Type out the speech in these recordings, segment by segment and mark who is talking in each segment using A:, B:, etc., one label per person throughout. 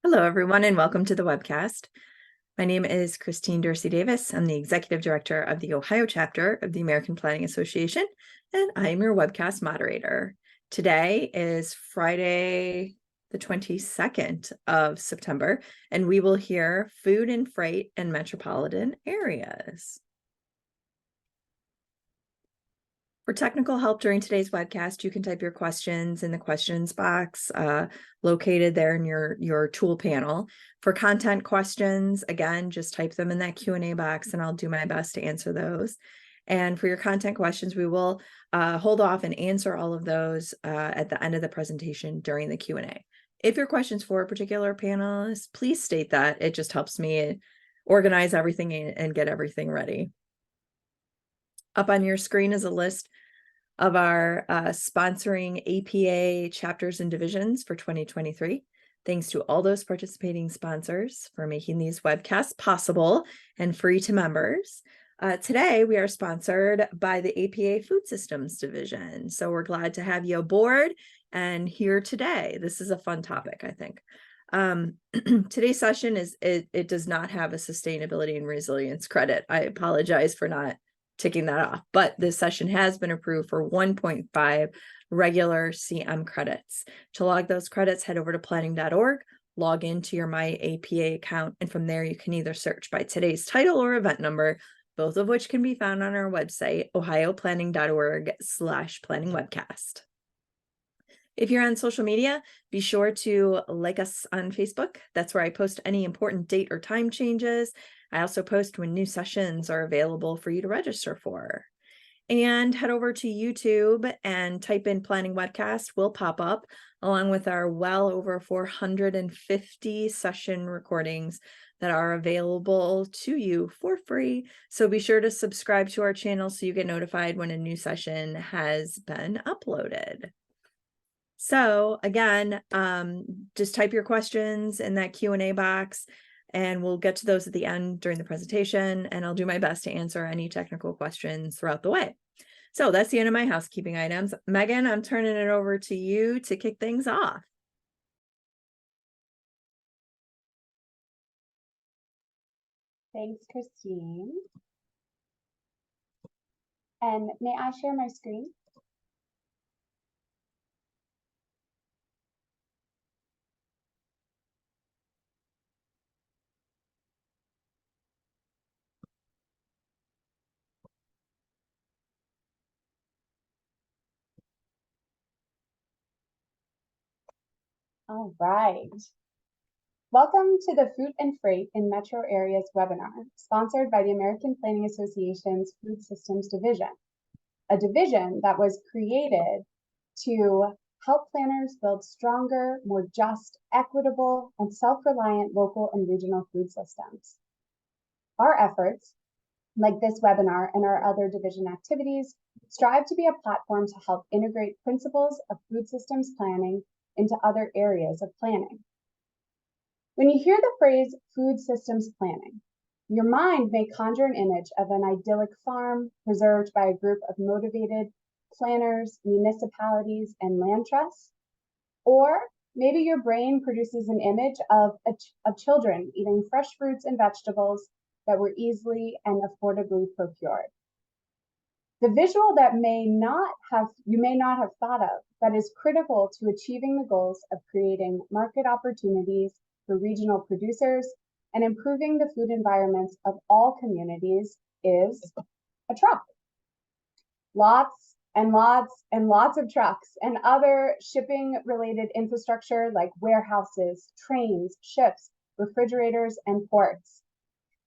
A: Hello, everyone, and welcome to the webcast. My name is Christine Dorsey Davis. I'm the Executive Director of the Ohio chapter of the American Planning Association, and I am your webcast moderator. Today is Friday, the 22nd of September, and we will hear food and freight in metropolitan areas. For technical help during today's webcast, you can type your questions in the questions box located there in your tool panel. For content questions, again, just type them in that Q&A box and I'll do my best to answer those. And for your content questions, we will hold off and answer all of those at the end of the presentation during the Q&A. If your question's for a particular panelist, please state that. It just helps me organize everything and get everything ready. Up on your screen is a list of our sponsoring APA chapters and divisions for 2023. Thanks to all those participating sponsors for making these webcasts possible and free to members. Today, we are sponsored by the APA Food Systems Division. So we're glad to have you aboard and here today. This is a fun topic, I think. Today's session it does not have a sustainability and resilience credit. I apologize for not ticking that off, but this session has been approved for 1.5 regular CM credits. To log those credits, head over to planning.org, log into your My APA account, and from there you can either search by today's title or event number, both of which can be found on our website, ohioplanning.org/planningwebcast. If you're on social media, be sure to like us on Facebook. That's where I post any important date or time changes. I also post when new sessions are available for you to register for. And head over to YouTube and type in Planning Webcast. Will pop up along with our well over 450 session recordings that are available to you for free. So be sure to subscribe to our channel so you get notified when a new session has been uploaded. So again, just type your questions in that Q&A box and we'll get to those at the end during the presentation, and I'll do my best to answer any technical questions throughout the way. So that's the end of my housekeeping items. Megan, I'm turning it over to you to kick things off.
B: Thanks, Christine. And may I share my screen? All right. Welcome to the Food and Freight in Metro Areas webinar, sponsored by the American Planning Association's Food Systems Division, a division that was created to help planners build stronger, more just, equitable, and self-reliant local and regional food systems. Our efforts, like this webinar and our other division activities, strive to be a platform to help integrate principles of food systems planning into other areas of planning. When you hear the phrase food systems planning, your mind may conjure an image of an idyllic farm preserved by a group of motivated planners, municipalities, and land trusts. Or maybe your brain produces an image of children eating fresh fruits and vegetables that were easily and affordably procured. The visual that you may not have thought of, that is critical to achieving the goals of creating market opportunities for regional producers and improving the food environments of all communities, is a truck. Lots and lots and lots of trucks and other shipping related infrastructure like warehouses, trains, ships, refrigerators, and ports.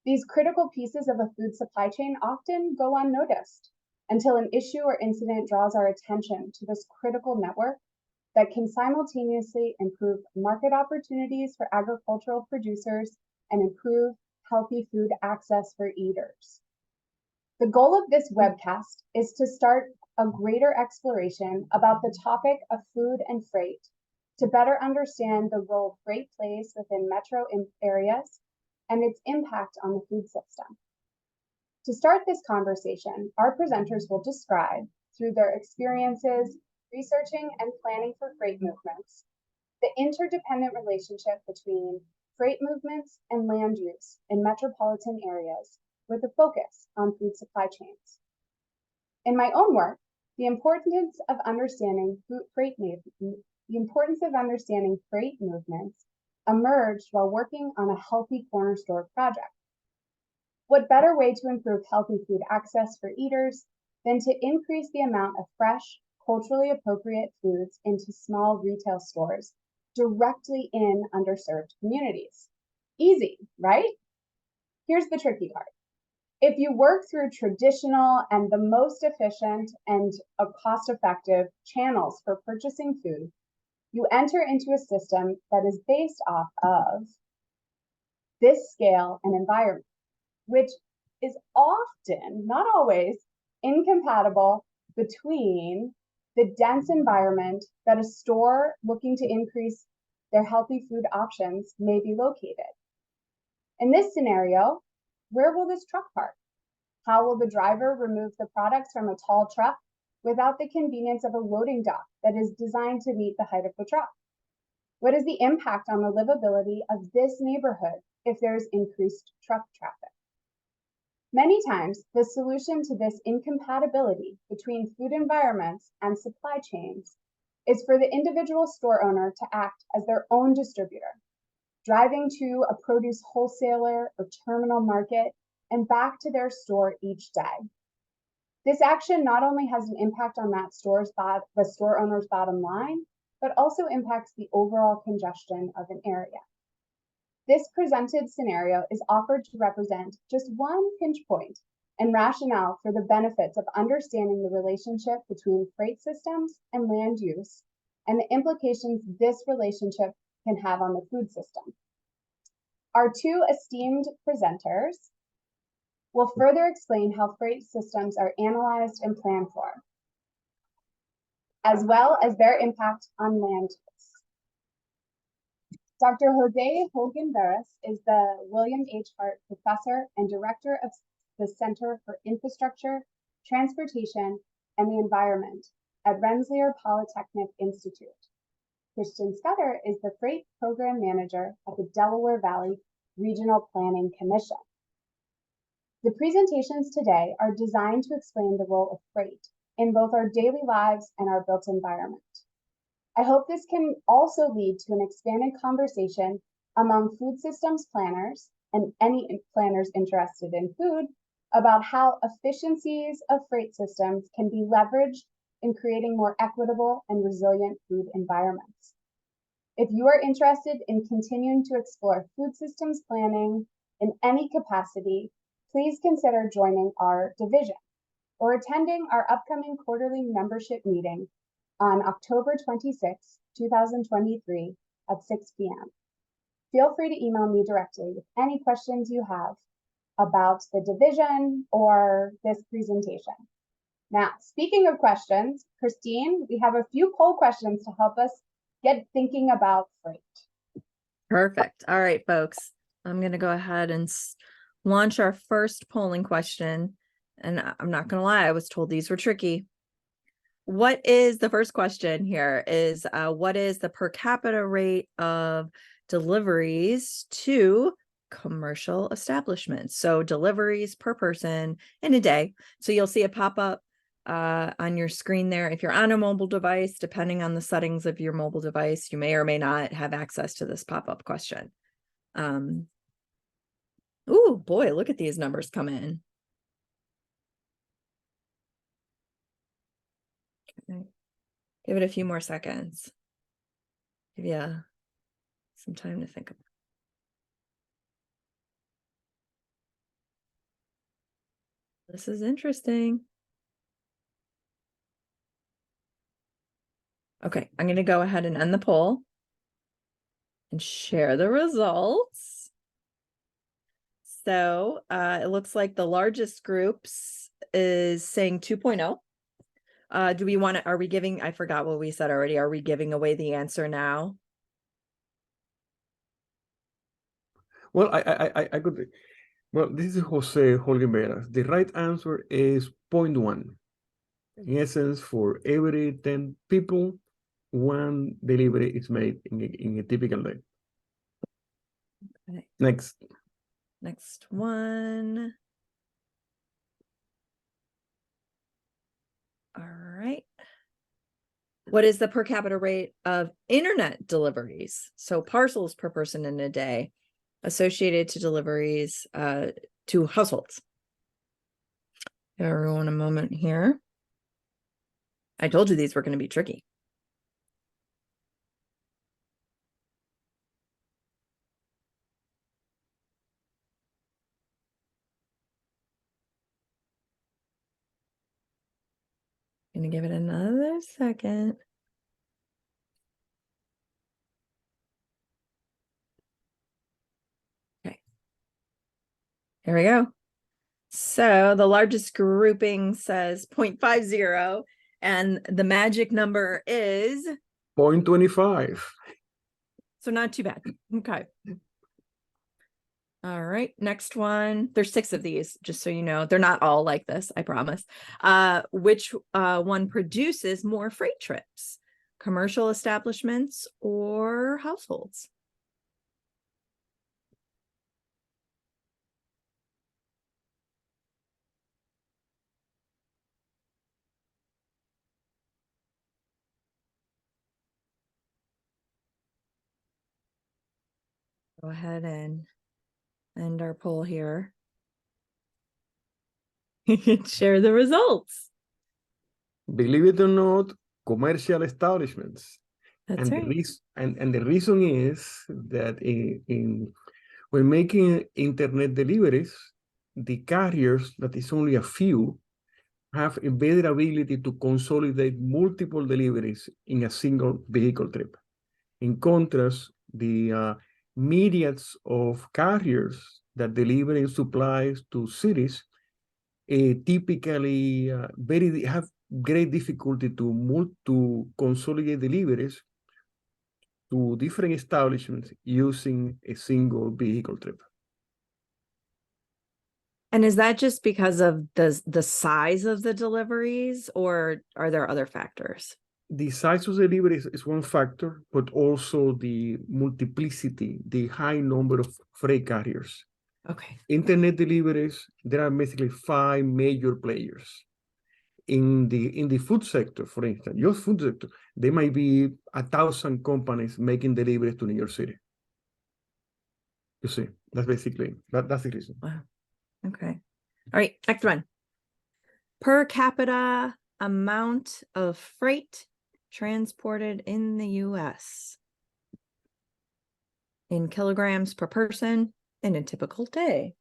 B: These critical pieces of a food supply chain often go unnoticed until an issue or incident draws our attention to this critical network that can simultaneously improve market opportunities for agricultural producers and improve healthy food access for eaters. The goal of this webcast is to start a greater exploration about the topic of food and freight to better understand the role freight plays within metro areas and its impact on the food system. To start this conversation, our presenters will describe, through their experiences researching and planning for freight movements, the interdependent relationship between freight movements and land use in metropolitan areas with a focus on food supply chains. In my own work, the importance of understanding freight movements emerged while working on a healthy corner store project. What better way to improve healthy food access for eaters than to increase the amount of fresh, culturally appropriate foods into small retail stores directly in underserved communities? Easy, right? Here's the tricky part. If you work through traditional and the most efficient and cost-effective channels for purchasing food, you enter into a system that is based off of this scale and environment, which is often, not always, incompatible between the dense environment that a store looking to increase their healthy food options may be located. In this scenario, where will this truck park? How will the driver remove the products from a tall truck without the convenience of a loading dock that is designed to meet the height of the truck? What is the impact on the livability of this neighborhood if there's increased truck traffic? Many times, the solution to this incompatibility between food environments and supply chains is for the individual store owner to act as their own distributor, driving to a produce wholesaler or terminal market and back to their store each day. This action not only has an impact on the store owner's bottom line, but also impacts the overall congestion of an area. This presented scenario is offered to represent just one pinch point and rationale for the benefits of understanding the relationship between freight systems and land use and the implications this relationship can have on the food system. Our two esteemed presenters will further explain how freight systems are analyzed and planned for, as well as their impact on land use. Dr. Jose Holguin-Veras is the William H. Hart Professor and Director of the Center for Infrastructure, Transportation, and the Environment at Rensselaer Polytechnic Institute. Kristen Scudder is the Freight Program Manager at the Delaware Valley Regional Planning Commission. The presentations today are designed to explain the role of freight in both our daily lives and our built environment. I hope this can also lead to an expanded conversation among food systems planners and any planners interested in food about how efficiencies of freight systems can be leveraged in creating more equitable and resilient food environments. If you are interested in continuing to explore food systems planning in any capacity, please consider joining our division or attending our upcoming quarterly membership meeting on October 26, 2023 at 6 p.m. Feel free to email me directly with any questions you have about the division or this presentation. Now, speaking of questions, Christine, we have a few poll questions to help us get thinking about freight.
A: Perfect. All right, folks. I'm going to go ahead and launch our first polling question. And I'm not going to lie, I was told these were tricky. What is the first question here is what is the per capita rate of deliveries to commercial establishments? So deliveries per person in a day. So you'll see a pop-up on your screen there. If you're on a mobile device, depending on the settings of your mobile device, you may or may not have access to this pop-up question. Oh boy, look at these numbers come in. Okay. Give it a few more seconds. Give you some time to think about it. This is interesting. Okay, I'm going to go ahead and end the poll and share the results. So it looks like the largest groups is saying 2.0. Do we want to, are we giving, I forgot what we said already. Are we giving away the answer now?
C: Well, I could. Well, this is Jose Holguin-Veras. The right answer is 0.1. In essence, for every 10 people, one delivery is made in a typical day.
A: Okay.
C: Next
A: one. All right. What is the per capita rate of internet deliveries? So parcels per person in a day associated to deliveries to households. Give everyone a moment here. I told you these were going to be tricky. Gonna give it another second. Okay. Here we go. So the largest grouping says 0.50, and the magic number is
C: 0.25.
A: so not too bad. Okay. All right, next one. There's 6 of these, just so you know. They're not all like this, I promise. Which one produces more freight trips? Commercial establishments or households? Go ahead and end our poll here. Share the results.
C: Believe it or not, commercial establishments.
A: That's
C: And
A: right.
C: the reason is that when making internet deliveries, the carriers, that is only a few, have a better ability to consolidate multiple deliveries in a single vehicle trip. In contrast, the myriads of carriers that deliver supplies to cities typically have great difficulty to consolidate deliveries to different establishments using a single vehicle trip.
A: And is that just because of the size of the deliveries, or are there other factors?
C: The size of the delivery is one factor, but also the multiplicity, the high number of freight carriers.
A: Okay.
C: Internet deliveries, there are basically 5 major players. In the food sector, for instance, your food sector, there might be 1,000 companies making deliveries to New York City. You see, that's basically that's the reason.
A: Wow. Okay. All right, next one. Per capita amount of freight transported in the US in kilograms per person in a typical day.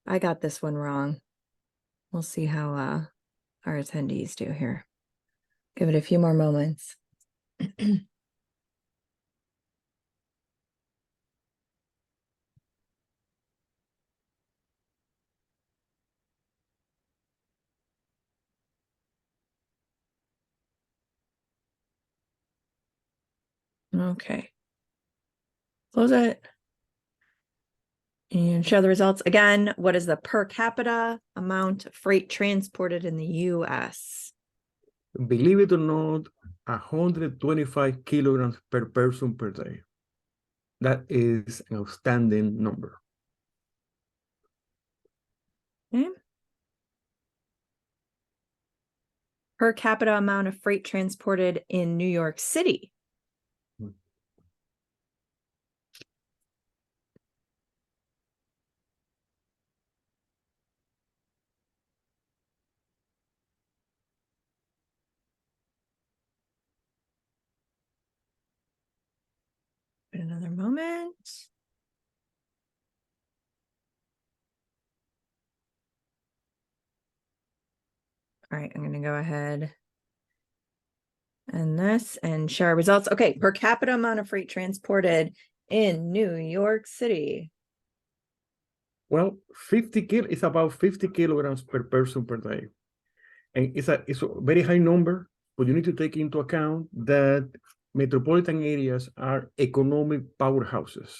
A: I got this one wrong. We'll see how our attendees do here. Give it a few more moments. Okay. Close it. And show the results. Again, what is the per capita amount of freight transported in the US?
C: Believe it or not, 125 kilograms per person per day. That is an outstanding number.
A: Okay. Per capita amount of freight transported in New York City. Another moment. All right, I'm going to go ahead and share results. Okay, per capita amount of freight transported in New York City.
C: Well, 50 is about 50 kilograms per person per day. And it's a very high number, but you need to take into account that metropolitan areas are economic powerhouses.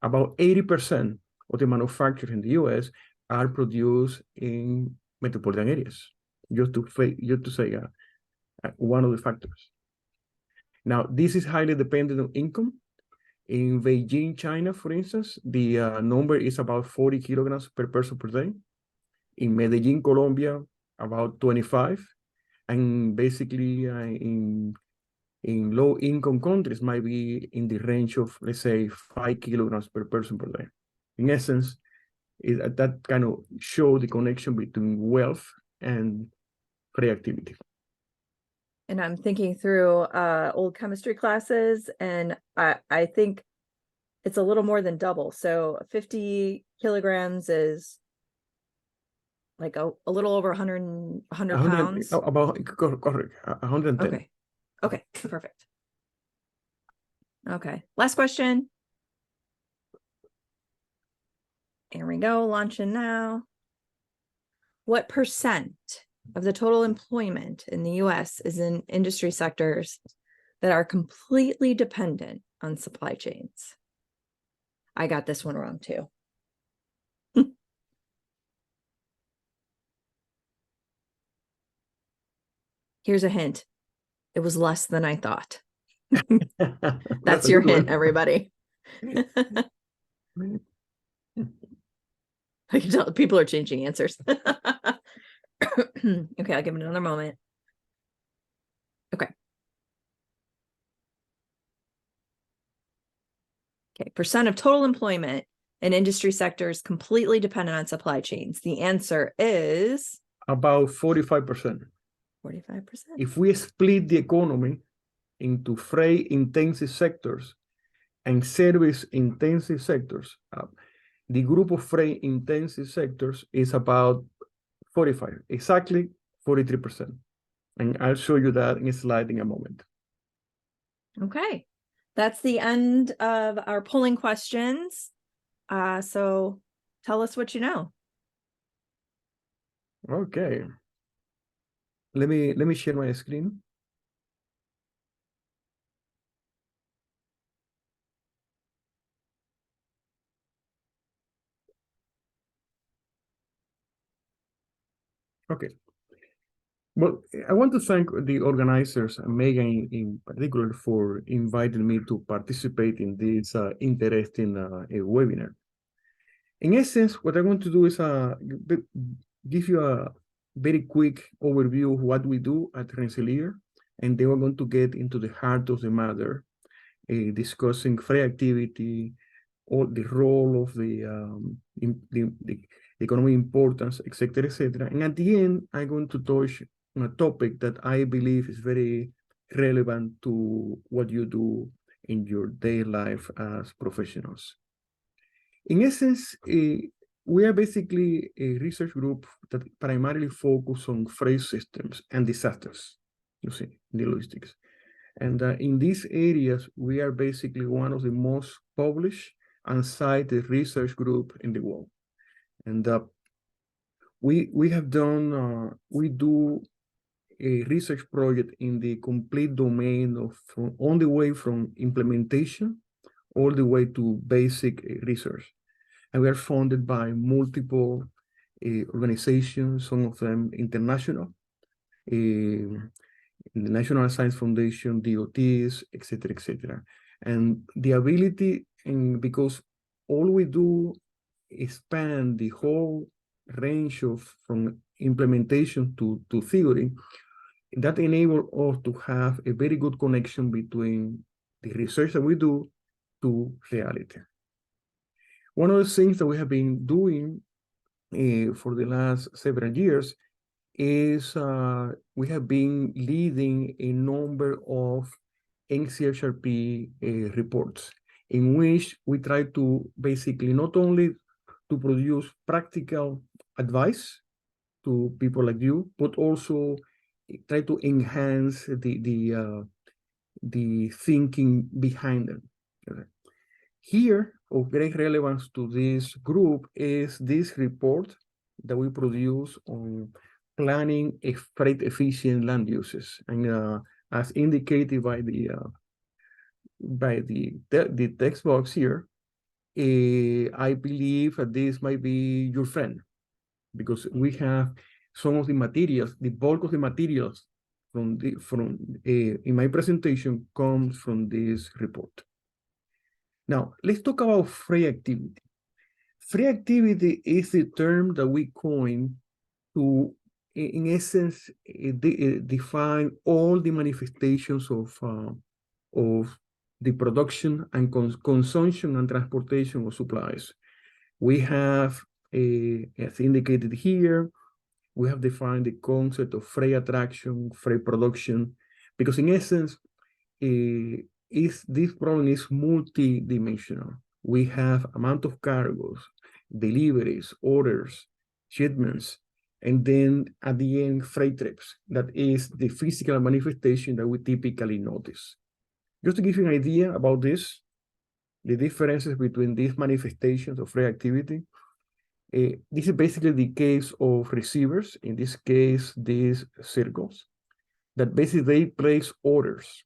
C: About 80% of the manufacturers in the US are produced in metropolitan areas, just to say one of the factors. Now, this is highly dependent on income. In Beijing, China, for instance, the number is about 40 kilograms per person per day. In Medellin, Colombia, about 25. And basically in low-income countries might be in the range of, let's say, 5 kilograms per person per day. In essence, that kind of show the connection between wealth and free activity.
A: And I'm thinking through old chemistry classes, and I think it's a little more than double. So 50 kilograms is like a little over 100 pounds.
C: About, correct, 110.
A: Okay. Okay, perfect. Okay, last question. Here we go, launching now. What percent of the total employment in the US is in industry sectors that are completely dependent on supply chains? I got this one wrong too. Here's a hint. It was less than I thought. That's your hint, everybody. I can tell people are changing answers. Okay, I'll give it another moment. Okay. Okay, percent of total employment in industry sectors completely dependent on supply chains. The answer is
C: about 45%.
A: 45%.
C: If we split the economy into freight-intensive sectors and service-intensive sectors, the group of freight-intensive sectors is about 45, exactly 43%. And I'll show you that in a slide in a moment.
A: Okay, that's the end of our polling questions. So tell us what you know.
C: Okay. Let me share my screen. Okay. Well, I want to thank the organizers, Megan in particular, for inviting me to participate in this interesting webinar. In essence, what I want to do is give you a very quick overview of what we do at Rensselaer, and then we're going to get into the heart of the matter, discussing free activity, all the role of the economic importance, etc., etc. And at the end, I'm going to touch on a topic that I believe is very relevant to what you do in your daily life as professionals. In essence, we are basically a research group that primarily focus on freight systems and disasters, you see, the logistics. And in these areas, we are basically one of the most published and cited research group in the world. And we have done, we do a research project in the complete domain of on the way from implementation all the way to basic research. And we are funded by multiple organizations, some of them international, the National Science Foundation, DOTs, etc., etc. And the ability, and because all we do is span the whole range of from implementation to theory, that enables us to have a very good connection between the research that we do to reality. One of the things that we have been doing for the last several years is we have been leading a number of NCHRP reports in which we try to basically not only to produce practical advice to people like you, but also try to enhance the thinking behind them. Here, of great relevance to this group is this report that we produce on planning freight efficient land uses, and as indicated by the text box here, I believe that this might be your friend, because we have some of the materials, the bulk of the materials in my presentation comes from this report. Now, let's talk about free activity. Free activity is the term that we coin to, in essence, define all the manifestations of the production and consumption and transportation of supplies. We have, as indicated here, we have defined the concept of free attraction, free production, because in essence, this problem is multidimensional. We have amount of cargoes, deliveries, orders, shipments, and then at the end, freight trips. That is the physical manifestation that we typically notice. Just to give you an idea about this, the differences between these manifestations of free activity, this is basically the case of receivers, in this case, these circles, that basically they place orders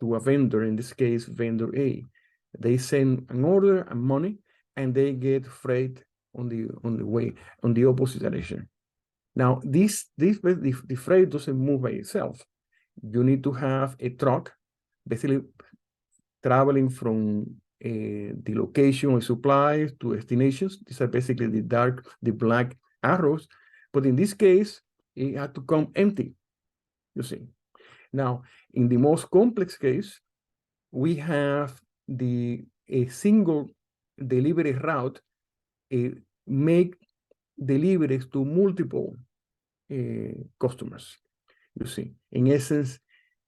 C: to a vendor, in this case, vendor A. They send an order and money, and they get freight on the way, on the opposite direction. Now, the freight doesn't move by itself. You need to have a truck, basically traveling from the location of supplies to destinations. These are basically the black arrows. But in this case, it had to come empty, you see. Now, in the most complex case, we have a single delivery route make deliveries to multiple customers, you see. In essence,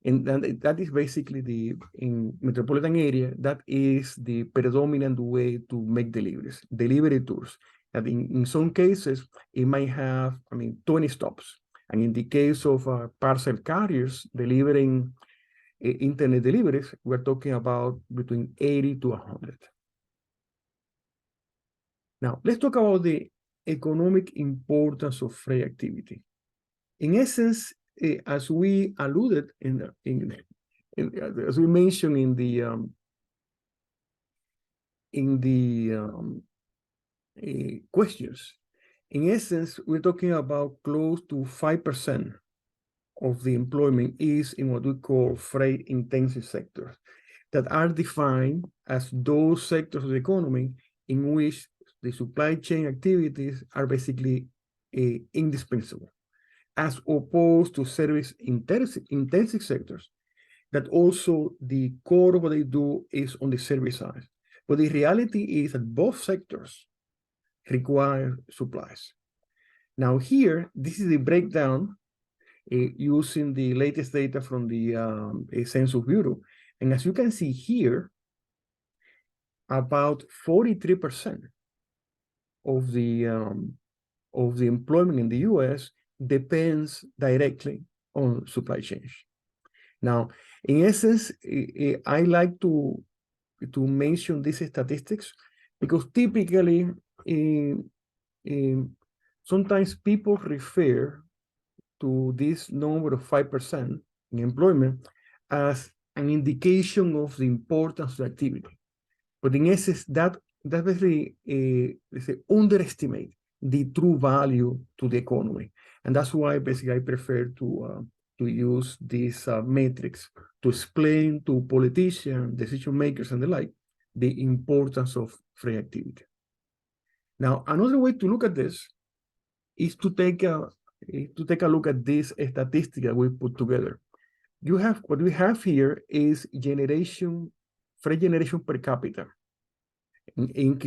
C: and that is basically in metropolitan area, that is the predominant way to make deliveries, delivery tours. And in some cases, it might have, 20 stops. And in the case of parcel carriers delivering internet deliveries, we're talking about between 80 to 100. Now, let's talk about the economic importance of free activity. In essence, as we alluded as we mentioned in the questions, in essence, we're talking about close to 5% of the employment is in what we call freight intensive sectors that are defined as those sectors of the economy in which the supply chain activities are basically indispensable, as opposed to service intensive sectors that also the core of what they do is on the service side. But the reality is that both sectors require supplies. Now here, this is the breakdown using the latest data from the Census Bureau. And as you can see here, about 43% of the employment in the US depends directly on supply chains. Now, in essence, I like to mention these statistics because typically, sometimes people refer to this number of 5% in employment as an indication of the importance of the activity. But in essence, that basically let's say, underestimate the true value to the economy. And that's why basically I prefer to use these metrics to explain to politicians, decision makers, and the like, the importance of free activity. Now, another way to look at this is to take a look at this statistic that we put together. What we have here is free generation per capita in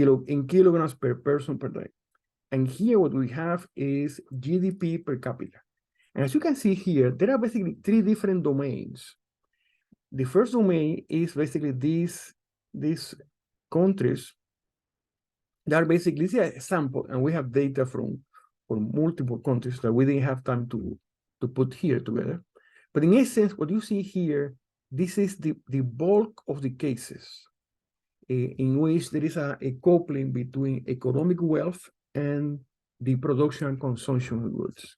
C: kilograms per person per day. And here what we have is GDP per capita. And as you can see here, there are basically 3 different domains. The first domain is basically these countries that are basically a sample, and we have data from multiple countries that we didn't have time to put here together. But in essence, what you see here, this is the bulk of the cases in which there is a coupling between economic wealth and the production and consumption of goods.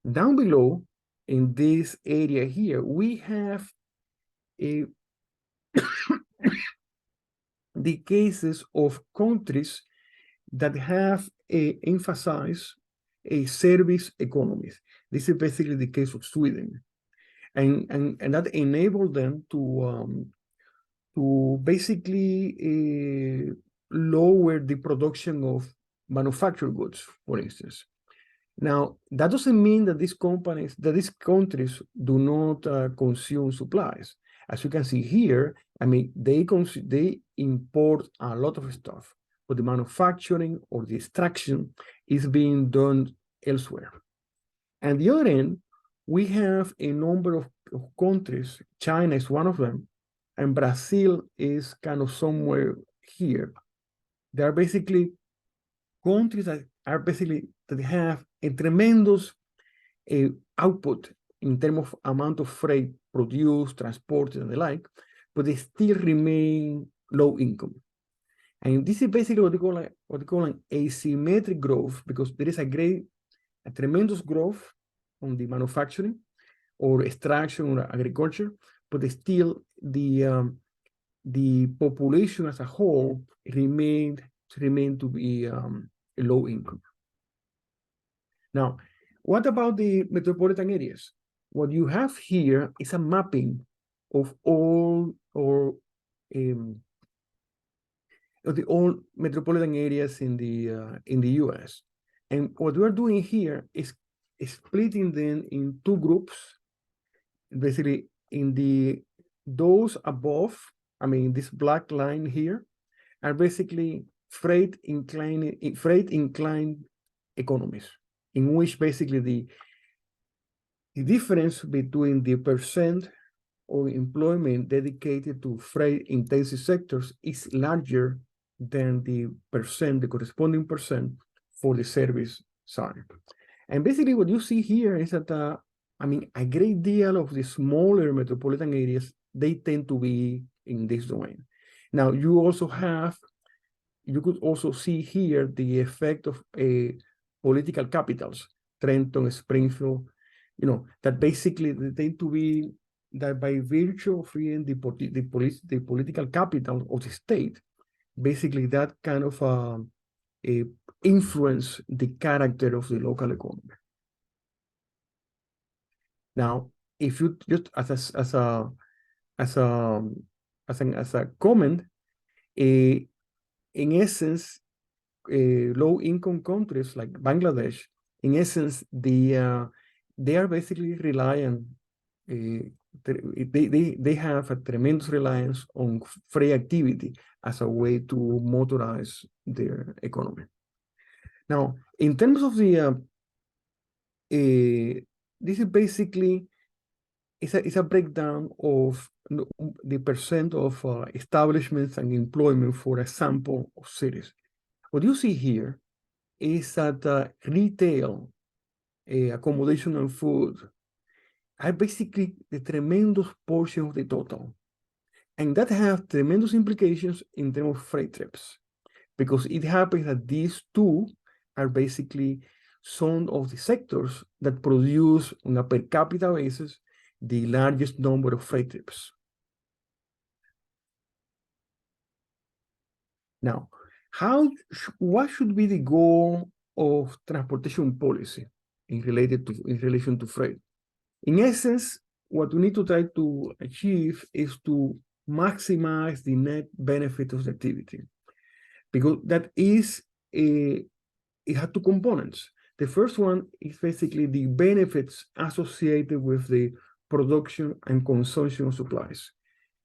C: Down below, in this area here, we have the cases of countries that have emphasized service economies. This is basically the case of Sweden. and that enabled them to basically lower the production of manufactured goods, for instance. Now, that doesn't mean that these countries do not consume supplies. As you can see here, I mean, they import a lot of stuff, but the manufacturing or the extraction is being done elsewhere. And the other end, we have a number of countries. China is one of them, and Brazil is kind of somewhere here. They are basically countries that have a tremendous output in terms of amount of freight produced, transported, and the like, but they still remain low income. And this is basically what they call an asymmetric growth, because there is a tremendous growth on the manufacturing or extraction or agriculture, but still the population as a whole remain to be low income. Now, what about the metropolitan areas? What you have here is a mapping of all metropolitan areas in the U.S. And what we're doing here is splitting them in two groups. Basically, those above, I mean, this black line here, are basically freight inclined economies, in which basically the difference between the percent of employment dedicated to freight intensive sectors is larger than the corresponding percent for the service side. And basically what you see here is that, I mean, a great deal of the smaller metropolitan areas, they tend to be in this domain. Now, you could also see here the effect of political capitals, Trenton, Springfield, that basically they tend to be that by virtue of being the political capital of the state, basically that kind of influence the character of the local economy. Now, if you just as a comment, in essence, low-income countries like Bangladesh, in essence, they are basically reliant. They have a tremendous reliance on freight activity as a way to motorize their economy. Now, in terms of the this is basically it's a breakdown of the percent of establishments and employment for a sample of cities. What you see here is that retail, accommodation and food are basically the tremendous portion of the total. And that has tremendous implications in terms of freight trips, because it happens that these two are basically some of the sectors that produce on a per capita basis the largest number of freight trips. Now, what should be the goal of transportation policy in relation to freight? In essence, what we need to try to achieve is to maximize the net benefit of the activity, because that is it has two components. The first one is basically the benefits associated with the production and consumption of supplies.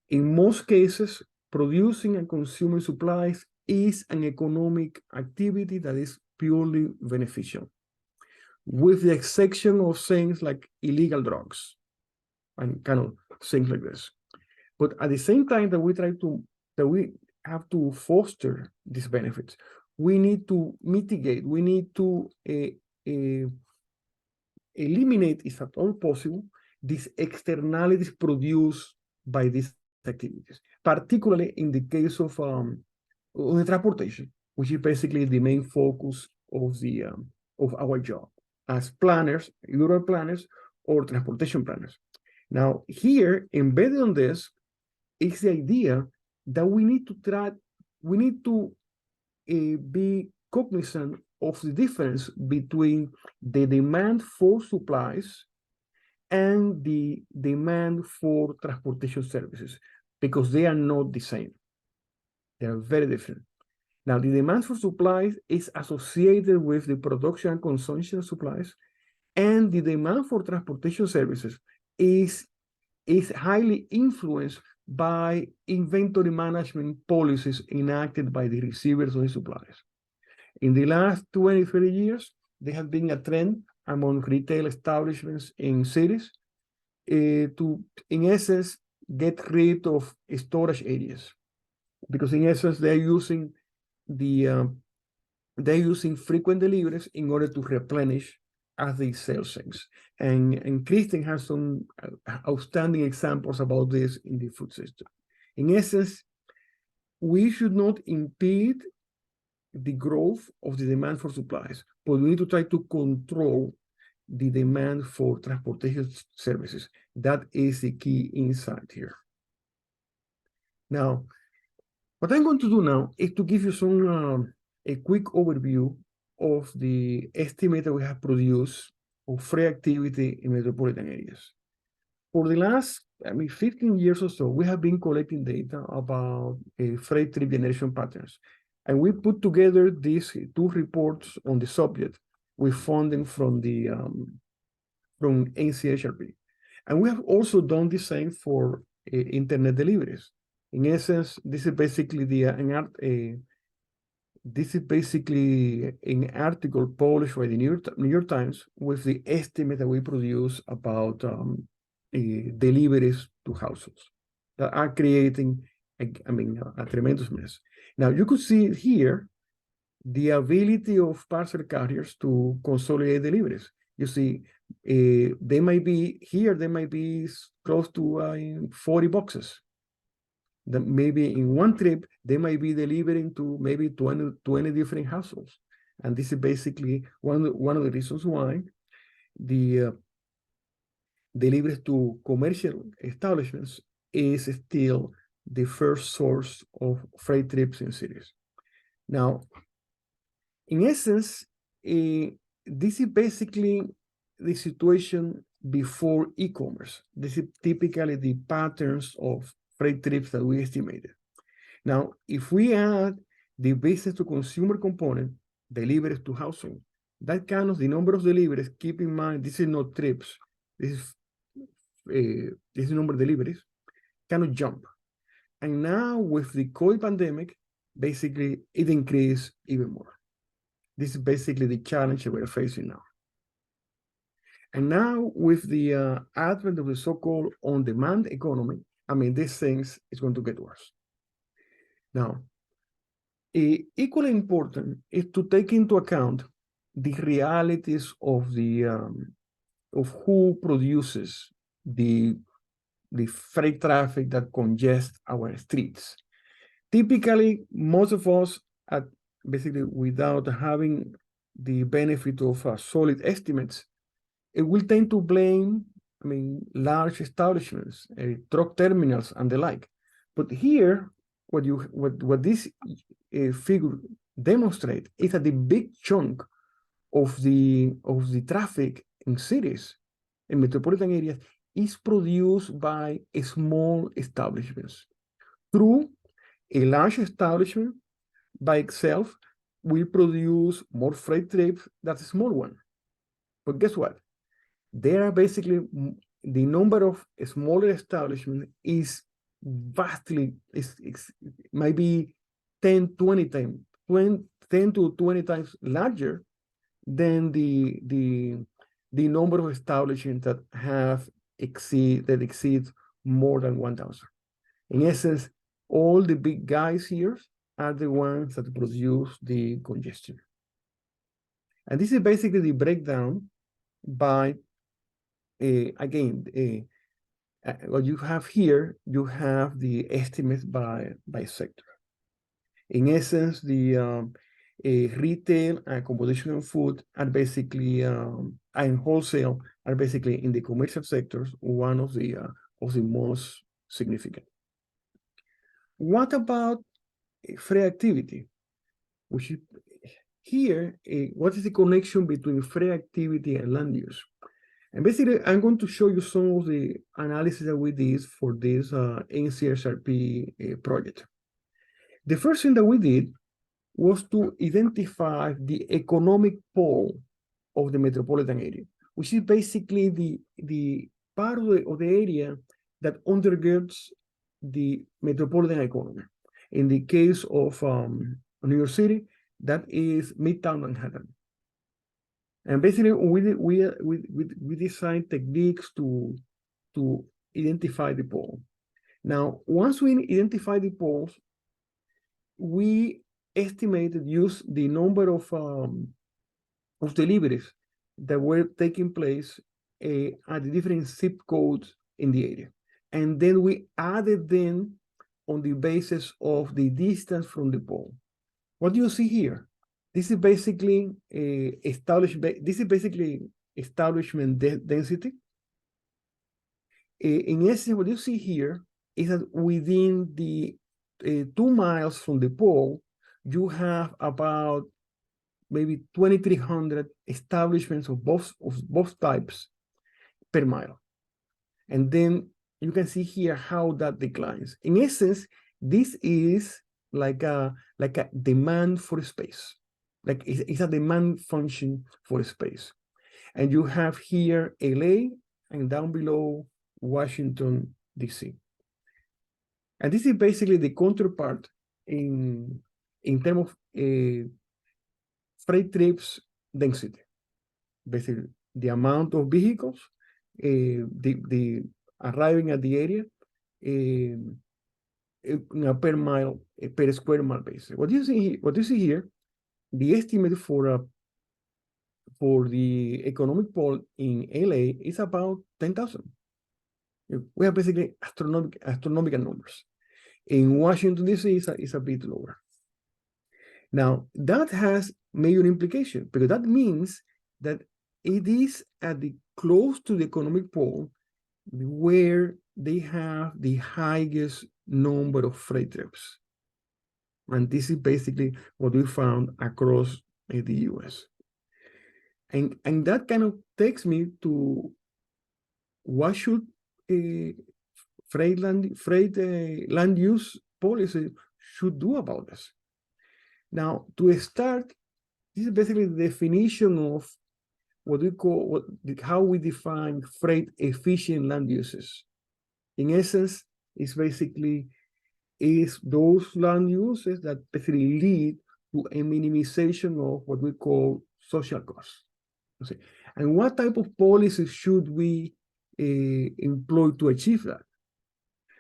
C: In most cases, producing and consuming supplies is an economic activity that is purely beneficial, with the exception of things like illegal drugs and kind of things like this. But at the same time that we have to foster these benefits, we need to mitigate, we need to eliminate, if at all possible, these externalities produced by these activities, particularly in the case of the transportation, which is basically the main focus of our job as planners, urban planners, or transportation planners. Now, here, embedded on this, is the idea that we need to be cognizant of the difference between the demand for supplies and the demand for transportation services, because they are not the same. They are very different. Now, the demand for supplies is associated with the production and consumption of supplies, and the demand for transportation services is highly influenced by inventory management policies enacted by the receivers of the supplies. In the last 20, 30 years, there has been a trend among retail establishments in cities to, in essence, get rid of storage areas, because in essence, they're using frequent deliveries in order to replenish as they sell things. And Kristen has some outstanding examples about this in the food system. In essence, we should not impede the growth of the demand for supplies, but we need to try to control the demand for transportation services. That is the key insight here. Now, what I'm going to do now is to give you a quick overview of the estimate that we have produced of freight activity in metropolitan areas. For the last, 15 years or so, we have been collecting data about freight trip generation patterns. And we put together these two reports on the subject with funding from NCHRP. And we have also done the same for internet deliveries. In essence, this is basically an article published by the New York Times with the estimate that we produce about deliveries to households that are creating a tremendous mess. Now, you could see here the ability of parcel carriers to consolidate deliveries. You see, they might be close to 40 boxes. That maybe in one trip, they might be delivering to maybe 20 different households. And this is basically one of the reasons why the deliveries to commercial establishments is still the first source of freight trips in cities. Now, in essence, this is basically the situation before e-commerce. This is typically the patterns of freight trips that we estimated. Now, if we add the business to consumer component, deliveries to household, that counts the number of deliveries. Keep in mind, this is not trips. This is number of deliveries, cannot jump. And now with the COVID pandemic, basically it increased even more. This is basically the challenge that we're facing now. And now with the advent of the so-called on-demand economy, these things is going to get worse. Now, equally important is to take into account the realities of who produces the freight traffic that congests our streets. Typically, most of us, basically without having the benefit of solid estimates, it will tend to blame, large establishments, truck terminals, and the like. But here, what this figure demonstrates is that the big chunk of the traffic in cities, in metropolitan areas, is produced by small establishments. Through a large establishment by itself will produce more freight trips than a small one. But guess what? There are basically the number of smaller establishments is vastly, might be 10 to 20 times larger than the number of establishments that exceed more than 1,000. In essence, all the big guys here are the ones that produce the congestion. And this is basically the breakdown by, what you have here, you have the estimates by sector. In essence, the retail and commodity and food are basically, and wholesale are basically in the commercial sectors, one of the most significant. What about freight activity? Which is here, what is the connection between freight activity and land use? And basically, I'm going to show you some of the analysis that we did for this NCSRP project. The first thing that we did was to identify the economic pole of the metropolitan area, which is basically the part of the area that undergirds the metropolitan economy. In the case of New York City, that is Midtown Manhattan. And basically, we designed techniques to identify the pole. Now, once we identify the poles, we estimated, use the number of deliveries that were taking place at the different zip codes in the area. And then we added them on the basis of the distance from the pole. What do you see here? This is basically establishment density. In essence, what you see here is that within the 2 miles from the pole, you have about maybe 2,300 establishments of both types per mile. And then you can see here how that declines. In essence, this is like a demand for space. Like it's a demand function for space. And you have here LA and down below Washington, DC. And this is basically the counterpart in terms of freight trips density. Basically, the amount of vehicles, the arriving at the area, per mile, per square mile basis. What you see here, the estimate for the economic pole in LA is about 10,000. We have basically astronomical numbers. In Washington, D.C. is a bit lower. Now, that has major implication because that means that it is at the close to the economic pole where they have the highest number of freight trips. And this is basically what we found across the US. And that kind of takes me to what should land use policy should do about this. Now, to start, this is basically the definition of what we call how we define freight efficient land uses. In essence, it's basically those land uses that basically lead to a minimization of what we call social costs. And what type of policies should we employ to achieve that?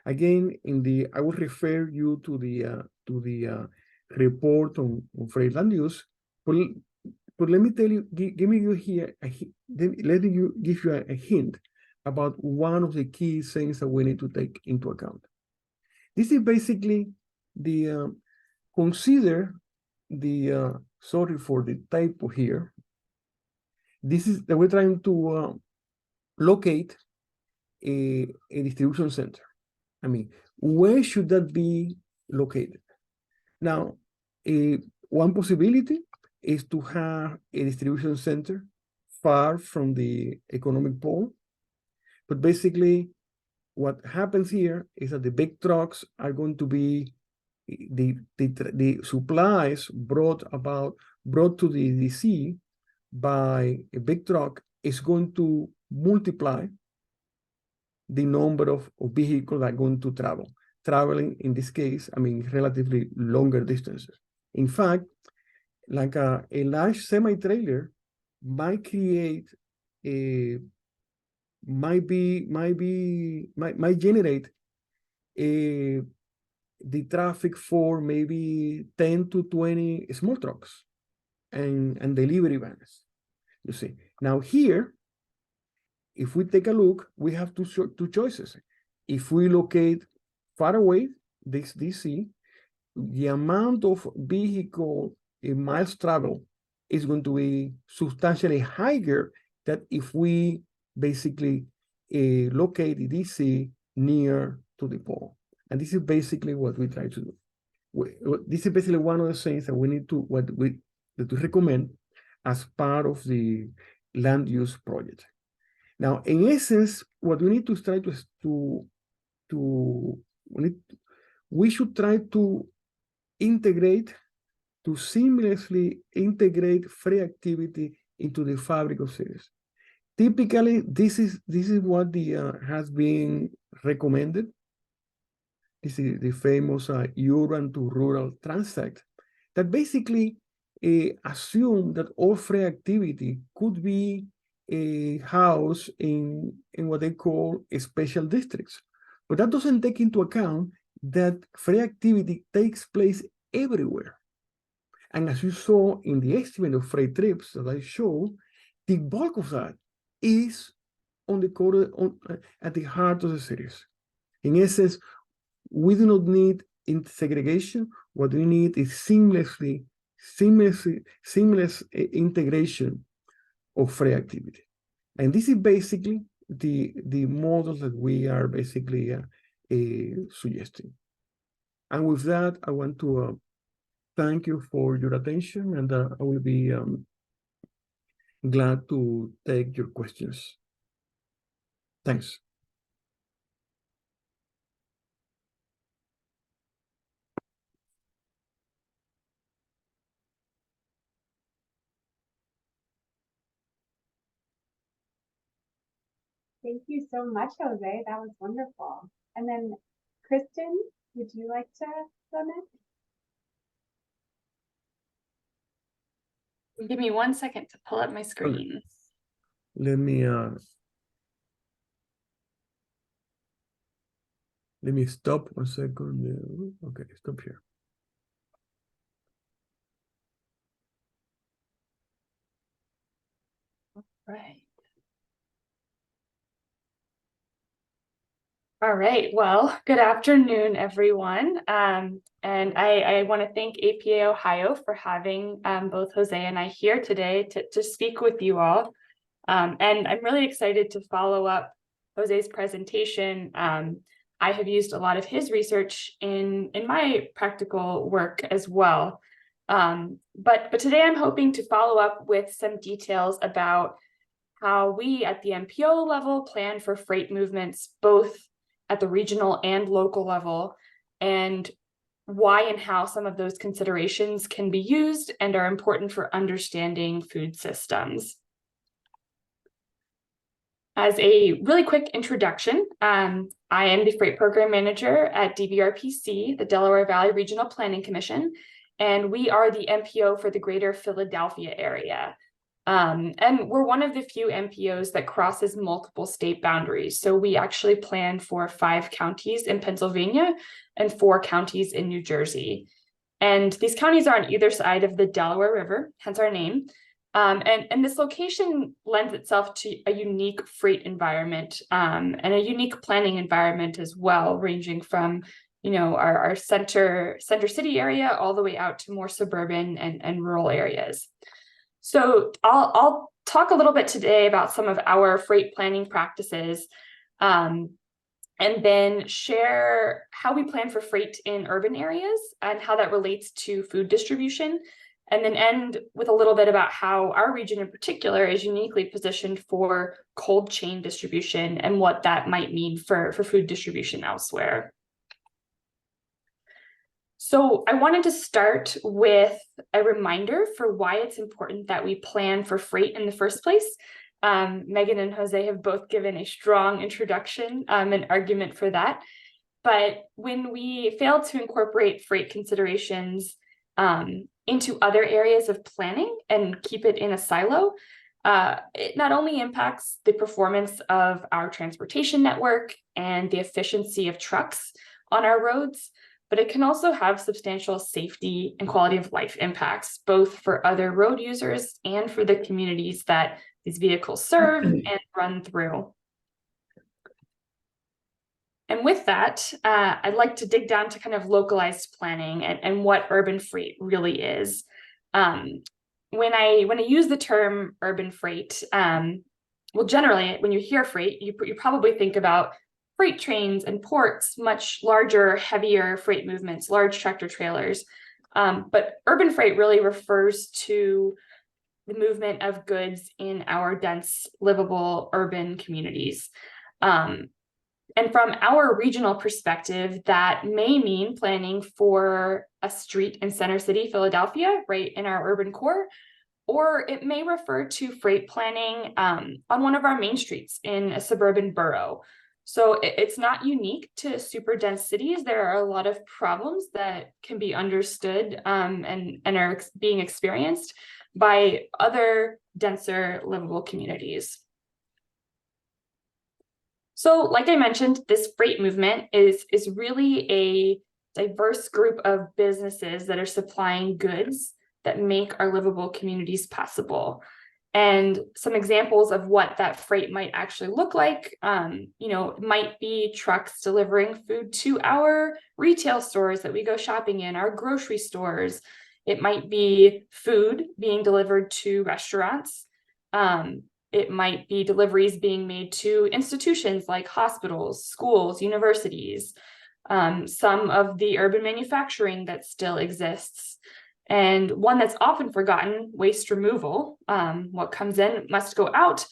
C: Again, I will refer you to the report on freight land use, but let me tell you, let me give you a hint about one of the key things that we need to take into account. This is basically consider sorry for the typo here. This is that we're trying to locate a distribution center. I mean, where should that be located? Now, one possibility is to have a distribution center far from the economic pole. But basically, what happens here is that the big trucks are going to be the supplies brought to the DC by a big truck is going to multiply the number of vehicles that are going to traveling in this case, I mean, relatively longer distances. In fact, like a large semi-trailer might generate the traffic for maybe 10 to 20 small trucks and delivery vans. You see, now here, if we take a look, we have two choices. If we locate far away this DC, the amount of vehicle in miles travel is going to be substantially higher than if we basically locate the DC near to the pole. And this is basically what we try to do. This is basically one of the things that we need to recommend as part of the land use project. Now, in essence, what we need to try we should try to seamlessly integrate freight activity into the fabric of cities. Typically, this is what has been recommended. This is the famous urban to rural transect that basically assume that all freight activity could be housed in what they call special districts. But that doesn't take into account that freight activity takes place everywhere. And as you saw in the estimate of freight trips that I showed, the bulk of that is at the heart of the cities. In essence, we do not need segregation. What we need is seamless integration of freight activity. And this is basically the model that we are basically suggesting. And with that, I want to thank you for your attention, and I will be glad to take your questions. Thanks.
B: Thank you so much, Jose. That was wonderful. And then, Kristen, would you like to go next?
D: Give me 1 second to pull up my screen.
C: Let me stop 1 second. Okay, stop here.
D: Right. All right, well, good afternoon, everyone. And I want to thank APA Ohio for having both Jose and I here today to speak with you all. And I'm really excited to follow up Jose's presentation. I have used a lot of his research in my practical work as well. But today I'm hoping to follow up with some details about how we at the MPO level plan for freight movements, both at the regional and local level, and why and how some of those considerations can be used and are important for understanding food systems. As a really quick introduction, I am the Freight Program Manager at DVRPC, the Delaware Valley Regional Planning Commission, and we are the MPO for the greater Philadelphia area. And we're one of the few MPOs that crosses multiple state boundaries. So we actually plan for 5 counties in Pennsylvania and 4 counties in New Jersey. And these counties are on either side of the Delaware River, hence our name. And this location lends itself to a unique freight environment and a unique planning environment as well, ranging from our center city area all the way out to more suburban and rural areas. So I'll talk a little bit today about some of our freight planning practices, and then share how we plan for freight in urban areas and how that relates to food distribution, and then end with a little bit about how our region in particular is uniquely positioned for cold chain distribution and what that might mean for food distribution elsewhere. So I wanted to start with a reminder for why it's important that we plan for freight in the first place. Megan and Jose have both given a strong introduction and argument for that. But when we fail to incorporate freight considerations into other areas of planning and keep it in a silo, it not only impacts the performance of our transportation network and the efficiency of trucks on our roads, but it can also have substantial safety and quality of life impacts, both for other road users and for the communities that these vehicles serve and run through. And with that, I'd like to dig down to kind of localized planning and what urban freight really is. When I use the term urban freight, well, generally, when you hear freight, you probably think about freight trains and ports, much larger, heavier freight movements, large tractor trailers. But urban freight really refers to the movement of goods in our dense, livable urban communities. And from our regional perspective, that may mean planning for a street in Center City, Philadelphia, right in our urban core, or it may refer to freight planning on one of our main streets in a suburban borough. So it's not unique to super dense cities. There are a lot of problems that can be understood and are being experienced by other denser livable communities. So like I mentioned, this freight movement is really a diverse group of businesses that are supplying goods that make our livable communities possible. And some examples of what that freight might actually look like, it might be trucks delivering food to our retail stores that we go shopping in, our grocery stores. It might be food being delivered to restaurants. It might be deliveries being made to institutions like hospitals, schools, universities, some of the urban manufacturing that still exists. And one that's often forgotten, waste removal. What comes in must go out.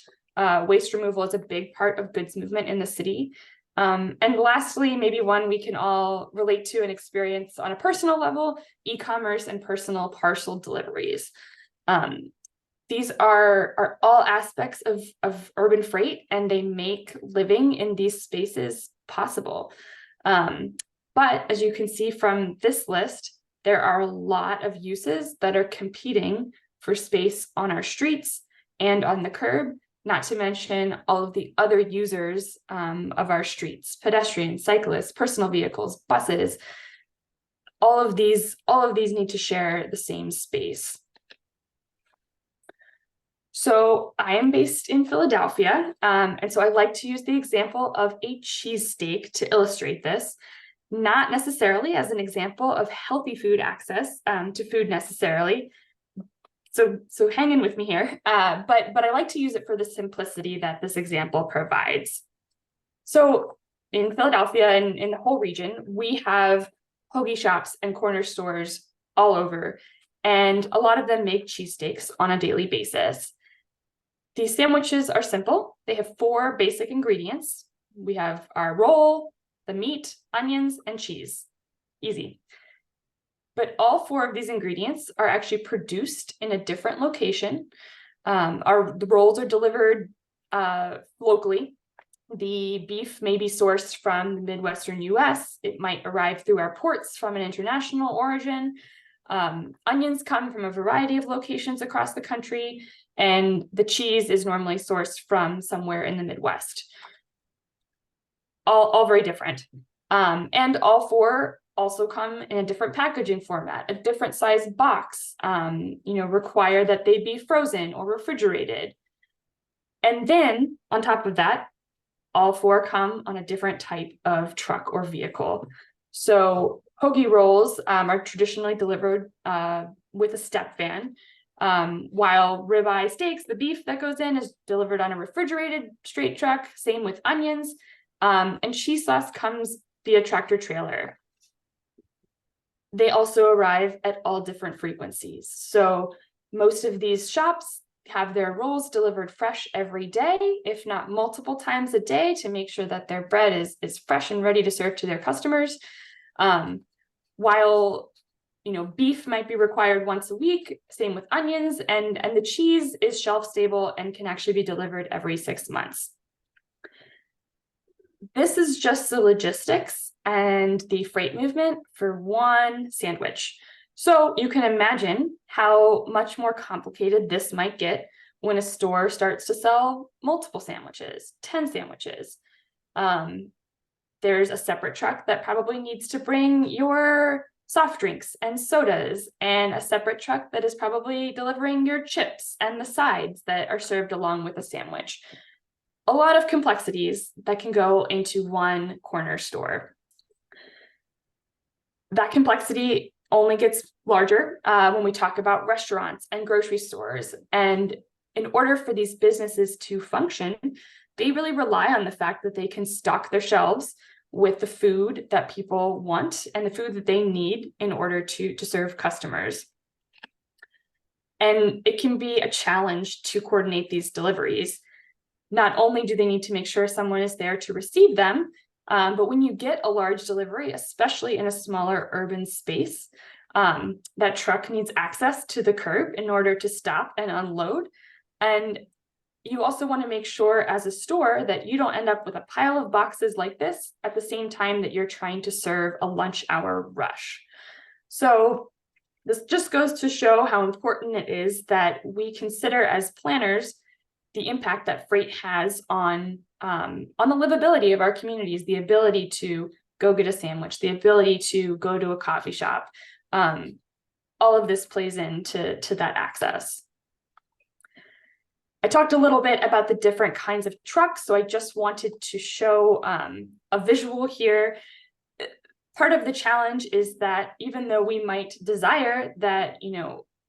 D: Waste removal is a big part of goods movement in the city. And lastly, maybe one we can all relate to and experience on a personal level, e-commerce and personal parcel deliveries. These are all aspects of urban freight, and they make living in these spaces possible. But as you can see from this list, there are a lot of uses that are competing for space on our streets and on the curb, not to mention all of the other users of our streets: pedestrians, cyclists, personal vehicles, buses. All of these need to share the same space. So I am based in Philadelphia, and so I like to use the example of a cheesesteak to illustrate this, not necessarily as an example of healthy food access to food necessarily. So hang in with me here, but I like to use it for the simplicity that this example provides. So in Philadelphia and in the whole region, we have hoagie shops and corner stores all over, and a lot of them make cheesesteaks on a daily basis. These sandwiches are simple. They have 4 basic ingredients. We have our roll, the meat, onions, and cheese. Easy. But all 4 of these ingredients are actually produced in a different location. The rolls are delivered locally. The beef may be sourced from the Midwestern US. It might arrive through our ports from an international origin. Onions come from a variety of locations across the country, and the cheese is normally sourced from somewhere in the Midwest. All very different. And all 4 also come in a different packaging format, a different size box, require that they be frozen or refrigerated. And then on top of that, all 4 come on a different type of truck or vehicle. So hoagie rolls are traditionally delivered with a step van, while ribeye steaks, the beef that goes in, is delivered on a refrigerated straight truck. Same with onions. And cheese sauce comes via tractor trailer. They also arrive at all different frequencies. So most of these shops have their rolls delivered fresh every day, if not multiple times a day, to make sure that their bread is fresh and ready to serve to their customers. While beef might be required once a week, same with onions, and the cheese is shelf stable and can actually be delivered every 6 months. This is just the logistics and the freight movement for one sandwich. So you can imagine how much more complicated this might get when a store starts to sell multiple sandwiches, 10 sandwiches. There's a separate truck that probably needs to bring your soft drinks and sodas, and a separate truck that is probably delivering your chips and the sides that are served along with a sandwich. A lot of complexities that can go into one corner store. That complexity only gets larger when we talk about restaurants and grocery stores. And in order for these businesses to function, they really rely on the fact that they can stock their shelves with the food that people want and the food that they need in order to serve customers. And it can be a challenge to coordinate these deliveries. Not only do they need to make sure someone is there to receive them, but when you get a large delivery, especially in a smaller urban space, that truck needs access to the curb in order to stop and unload. And you also want to make sure as a store that you don't end up with a pile of boxes like this at the same time that you're trying to serve a lunch hour rush. So this just goes to show how important it is that we consider as planners the impact that freight has on the livability of our communities, the ability to go get a sandwich, the ability to go to a coffee shop. All of this plays into that access. I talked a little bit about the different kinds of trucks, so I just wanted to show a visual here. Part of the challenge is that even though we might desire that,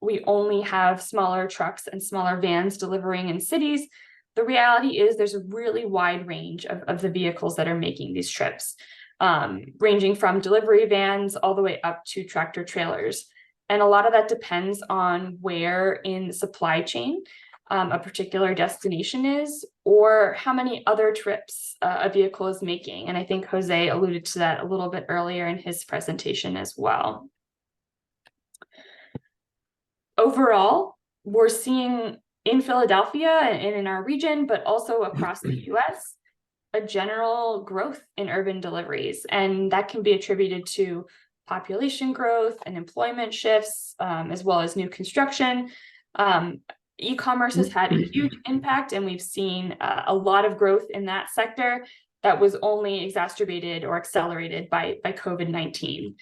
D: we only have smaller trucks and smaller vans delivering in cities, the reality is there's a really wide range of the vehicles that are making these trips, ranging from delivery vans all the way up to tractor trailers. And a lot of that depends on where in the supply chain a particular destination is, or how many other trips a vehicle is making. And I think Jose alluded to that a little bit earlier in his presentation as well. Overall, we're seeing in Philadelphia and in our region, but also across the US, a general growth in urban deliveries. And that can be attributed to population growth and employment shifts, as well as new construction. E-commerce has had a huge impact, and we've seen a lot of growth in that sector that was only exacerbated or accelerated by COVID-19.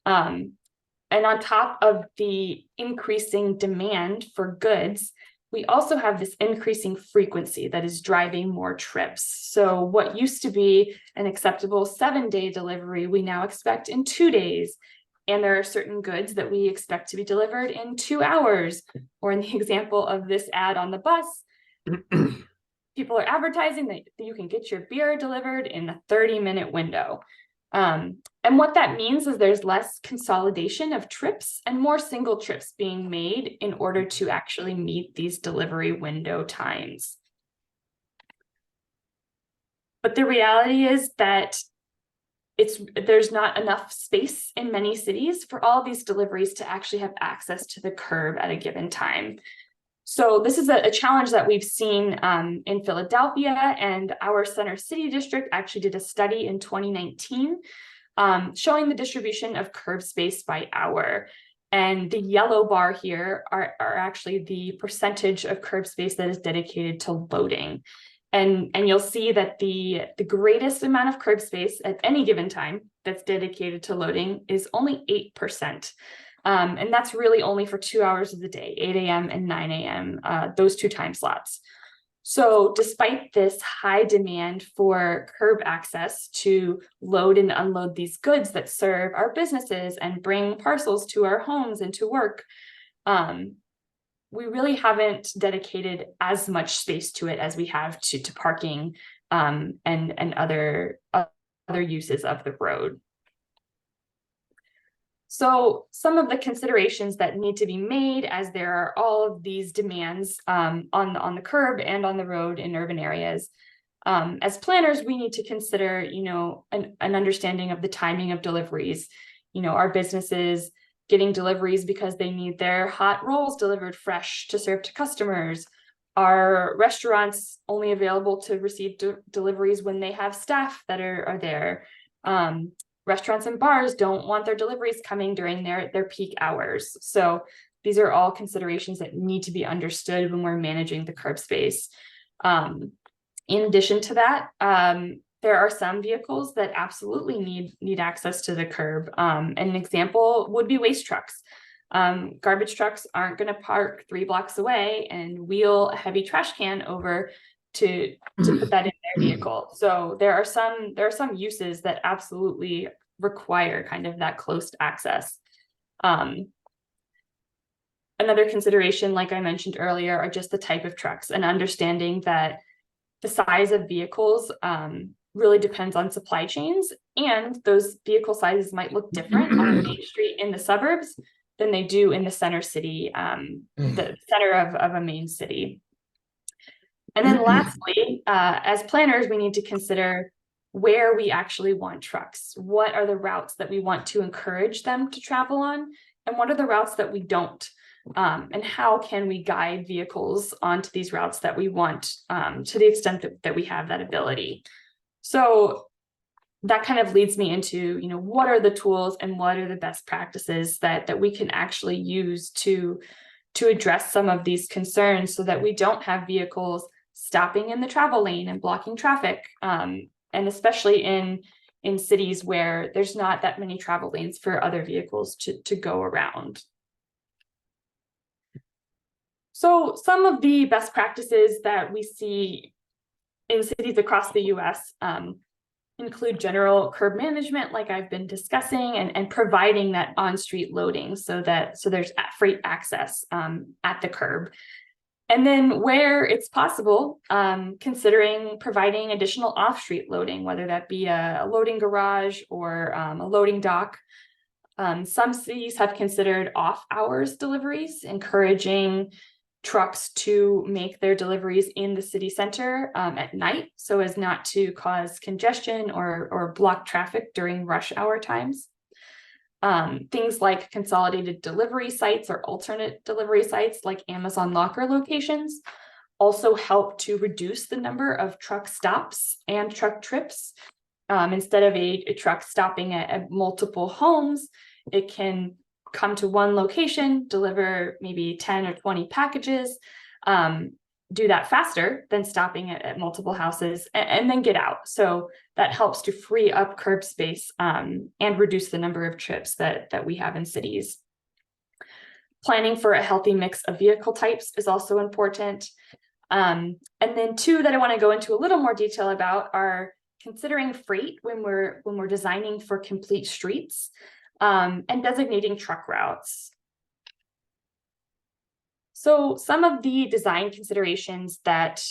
D: And on top of the increasing demand for goods, we also have this increasing frequency that is driving more trips. So what used to be an acceptable 7-day delivery, we now expect in 2 days. And there are certain goods that we expect to be delivered in 2 hours. Or in the example of this ad on the bus, people are advertising that you can get your beer delivered in a 30-minute window. And what that means is there's less consolidation of trips and more single trips being made in order to actually meet these delivery window times. But the reality is that there's not enough space in many cities for all these deliveries to actually have access to the curb at a given time. So this is a challenge that we've seen in Philadelphia, and our Center City District actually did a study in 2019 showing the distribution of curb space by hour. And the yellow bar here are actually the percentage of curb space that is dedicated to loading. And you'll see that the greatest amount of curb space at any given time that's dedicated to loading is only 8%. And that's really only for 2 hours of the day, 8 a.m. and 9 a.m., those 2 time slots. So despite this high demand for curb access to load and unload these goods that serve our businesses and bring parcels to our homes and to work, we really haven't dedicated as much space to it as we have to parking and other uses of the road. So some of the considerations that need to be made as there are all of these demands on the curb and on the road in urban areas. As planners, we need to consider, an understanding of the timing of deliveries. Our businesses getting deliveries because they need their hot rolls delivered fresh to serve to customers. Are restaurants only available to receive deliveries when they have staff that are there? Restaurants and bars don't want their deliveries coming during their peak hours. So these are all considerations that need to be understood when we're managing the curb space. In addition to that, there are some vehicles that absolutely need access to the curb. An example would be waste trucks. Garbage trucks aren't going to park 3 blocks away and wheel a heavy trash can over to put that in their vehicle. So there are some uses that absolutely require kind of that close access. Another consideration, like I mentioned earlier, are just the type of trucks, and understanding that the size of vehicles really depends on supply chains, and those vehicle sizes might look different on a main street in the suburbs than they do in the center city, the center of a main city. And then lastly, as planners, we need to consider where we actually want trucks. What are the routes that we want to encourage them to travel on? And what are the routes that we don't? And how can we guide vehicles onto these routes that we want, to the extent that we have that ability? So that kind of leads me into, what are the tools and what are the best practices that we can actually use to address some of these concerns, so that we don't have vehicles stopping in the travel lane and blocking traffic, and especially in cities where there's not that many travel lanes for other vehicles to go around. So some of the best practices that we see in cities across the US include general curb management, like I've been discussing, and providing that on-street loading so there's freight access at the curb. And then where it's possible, considering providing additional off-street loading, whether that be a loading garage or a loading dock. Some cities have considered off-hours deliveries, encouraging trucks to make their deliveries in the city center at night, so as not to cause congestion or block traffic during rush hour times. Things like consolidated delivery sites or alternate delivery sites like Amazon locker locations also help to reduce the number of truck stops and truck trips. Instead of a truck stopping at multiple homes, it can come to one location, deliver maybe 10 or 20 packages, do that faster than stopping at multiple houses, and then get out. So that helps to free up curb space and reduce the number of trips that we have in cities. Planning for a healthy mix of vehicle types is also important. And then two that I want to go into a little more detail about are considering freight when we're designing for complete streets, and designating truck routes. So some of the design considerations that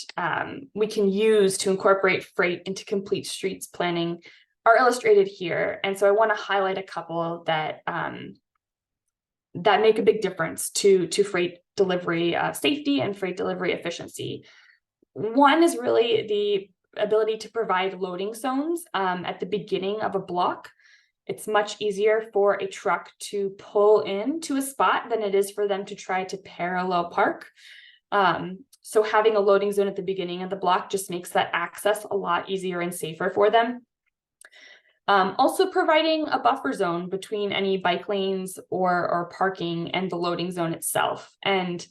D: we can use to incorporate freight into complete streets planning are illustrated here. And so I want to highlight a couple that make a big difference to freight delivery safety and freight delivery efficiency. One is really the ability to provide loading zones at the beginning of a block. It's much easier for a truck to pull into a spot than it is for them to try to parallel park. So having a loading zone at the beginning of the block just makes that access a lot easier and safer for them. Also providing a buffer zone between any bike lanes or parking and the loading zone itself. And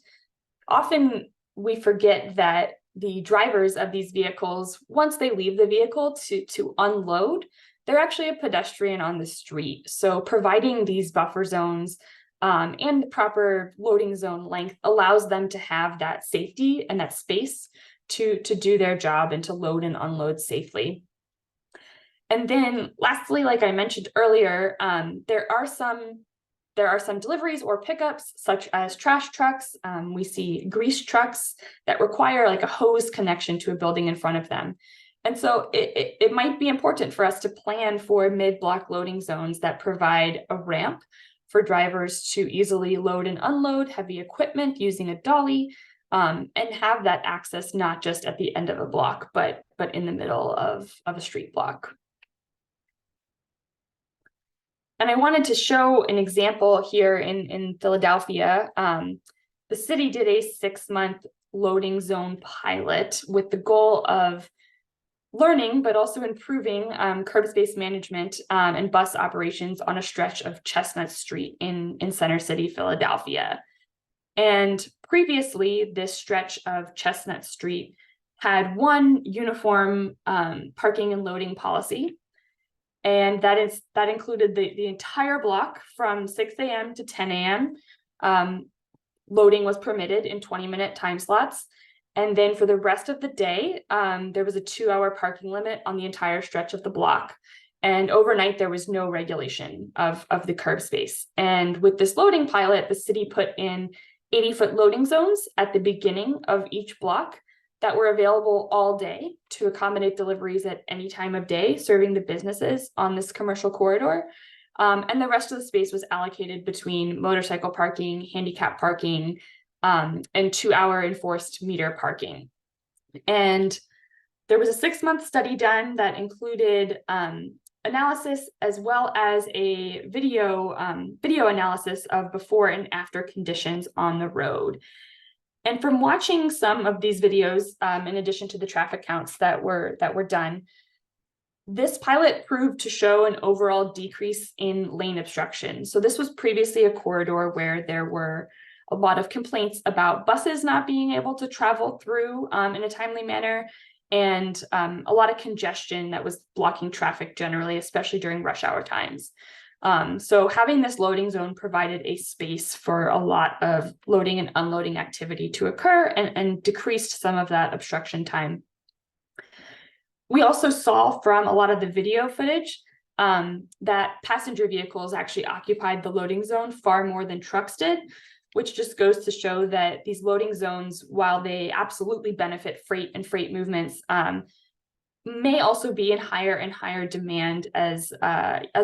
D: often we forget that the drivers of these vehicles, once they leave the vehicle to unload, they're actually a pedestrian on the street. So providing these buffer zones and the proper loading zone length allows them to have that safety and that space to do their job and to load and unload safely. And then lastly, like I mentioned earlier, there are some deliveries or pickups, such as trash trucks. We see grease trucks that require like a hose connection to a building in front of them. And so it might be important for us to plan for mid-block loading zones that provide a ramp for drivers to easily load and unload heavy equipment using a dolly, and have that access not just at the end of a block, but in the middle of a street block. And I wanted to show an example here in Philadelphia. The city did a 6-month loading zone pilot with the goal of learning, but also improving curb space management and bus operations on a stretch of Chestnut Street in Center City, Philadelphia. And previously, this stretch of Chestnut Street had one uniform parking and loading policy. And that included the entire block from 6 a.m. to 10 a.m. Loading was permitted in 20-minute time slots. And then for the rest of the day, there was a 2-hour parking limit on the entire stretch of the block. And overnight, there was no regulation of the curb space. And with this loading pilot, the city put in 80-foot loading zones at the beginning of each block that were available all day to accommodate deliveries at any time of day, serving the businesses on this commercial corridor. And the rest of the space was allocated between motorcycle parking, handicap parking, and 2-hour enforced meter parking. And there was a 6-month study done that included analysis as well as a video analysis of before and after conditions on the road. And from watching some of these videos, in addition to the traffic counts that were done, this pilot proved to show an overall decrease in lane obstruction. So this was previously a corridor where there were a lot of complaints about buses not being able to travel through in a timely manner, and a lot of congestion that was blocking traffic generally, especially during rush hour times. So having this loading zone provided a space for a lot of loading and unloading activity to occur, and decreased some of that obstruction time. We also saw from a lot of the video footage that passenger vehicles actually occupied the loading zone far more than trucks did, which just goes to show that these loading zones, while they absolutely benefit freight and freight movements, may also be in higher and higher demand as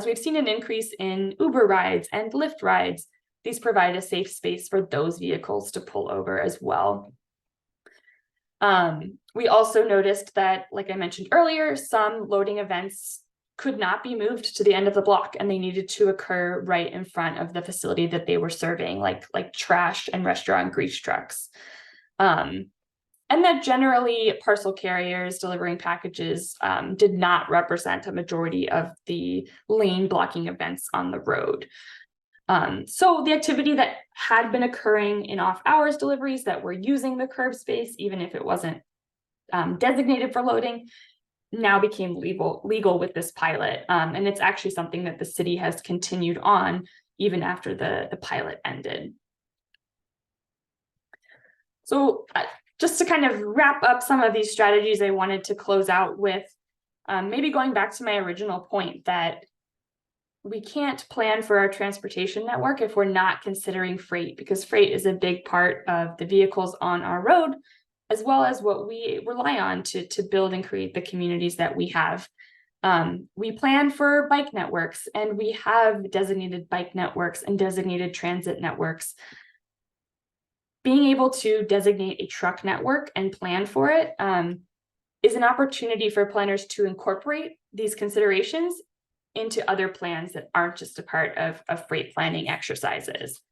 D: we've seen an increase in Uber rides and Lyft rides. These provide a safe space for those vehicles to pull over as well. We also noticed that, like I mentioned earlier, some loading events could not be moved to the end of the block, and they needed to occur right in front of the facility that they were serving, like trash and restaurant grease trucks. And that generally parcel carriers delivering packages did not represent a majority of the lane blocking events on the road. So the activity that had been occurring in off-hours deliveries that were using the curb space, even if it wasn't designated for loading, now became legal with this pilot. And it's actually something that the city has continued on even after the pilot ended. So just to kind of wrap up some of these strategies, I wanted to close out with maybe going back to my original point that we can't plan for our transportation network if we're not considering freight, because freight is a big part of the vehicles on our road, as well as what we rely on to build and create the communities that we have. We plan for bike networks, and we have designated bike networks and designated transit networks. Being able to designate a truck network and plan for it is an opportunity for planners to incorporate these considerations into other plans that aren't just a part of freight planning exercises.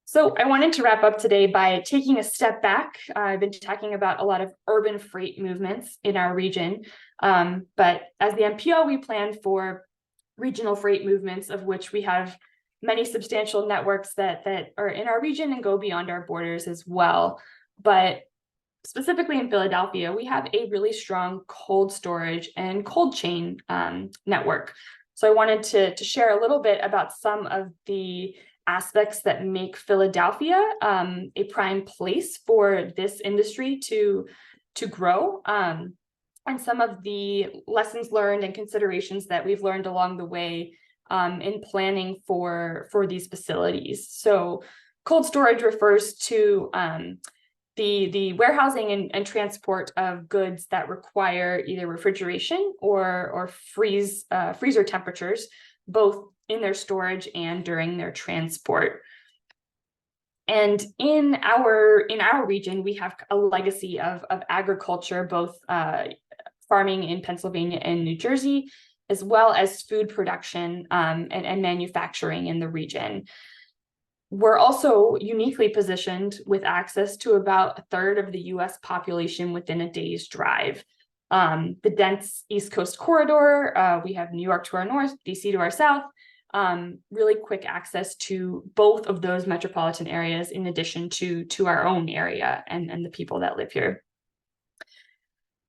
D: So I wanted to wrap up today by taking a step back. I've been talking about a lot of urban freight movements in our region, but as the MPO, we plan for regional freight movements, of which we have many substantial networks that are in our region and go beyond our borders as well. But specifically in Philadelphia, we have a really strong cold storage and cold chain network. So I wanted to share a little bit about some of the aspects that make Philadelphia a prime place for this industry to grow, and some of the lessons learned and considerations that we've learned along the way in planning for these facilities. So cold storage refers to the warehousing and transport of goods that require either refrigeration or freezer temperatures, both in their storage and during their transport. And in our region, we have a legacy of agriculture, both farming in Pennsylvania and New Jersey, as well as food production and manufacturing in the region. We're also uniquely positioned with access to about a third of the US population within a day's drive. The dense East Coast corridor, we have New York to our north, DC to our south, really quick access to both of those metropolitan areas in addition to our own area and the people that live here.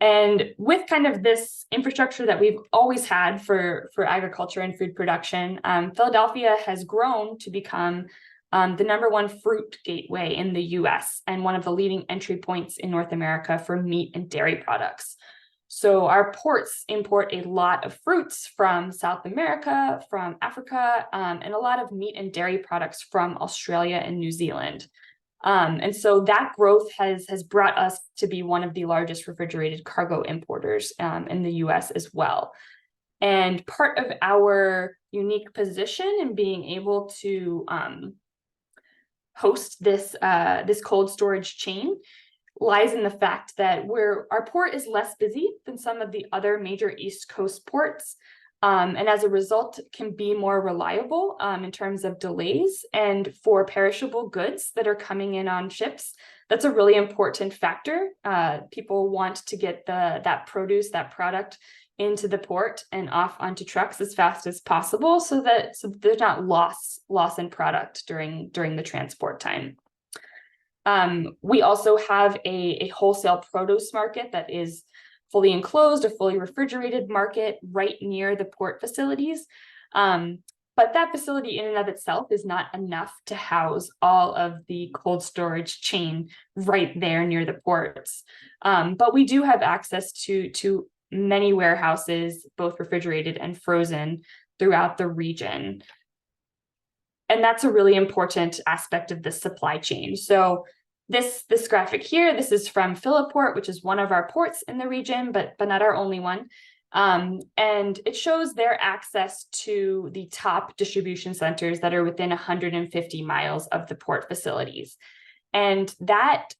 D: And with kind of this infrastructure that we've always had for agriculture and food production, Philadelphia has grown to become the #1 fruit gateway in the US and one of the leading entry points in North America for meat and dairy products. So our ports import a lot of fruits from South America, from Africa, and a lot of meat and dairy products from Australia and New Zealand. And so that growth has brought us to be one of the largest refrigerated cargo importers in the US as well. And part of our unique position in being able to host this cold storage chain lies in the fact that our port is less busy than some of the other major East Coast ports. And as a result, can be more reliable in terms of delays. And for perishable goods that are coming in on ships, that's a really important factor. People want to get that product into the port and off onto trucks as fast as possible, so there's not loss in product during the transport time. We also have a wholesale produce market that is fully enclosed, a fully refrigerated market right near the port facilities. But that facility in and of itself is not enough to house all of the cold storage chain right there near the ports. But we do have access to many warehouses, both refrigerated and frozen, throughout the region. And that's a really important aspect of the supply chain. So this graphic here, this is from Philiport, which is one of our ports in the region, but not our only one. And it shows their access to the top distribution centers that are within 150 miles of the port facilities. And that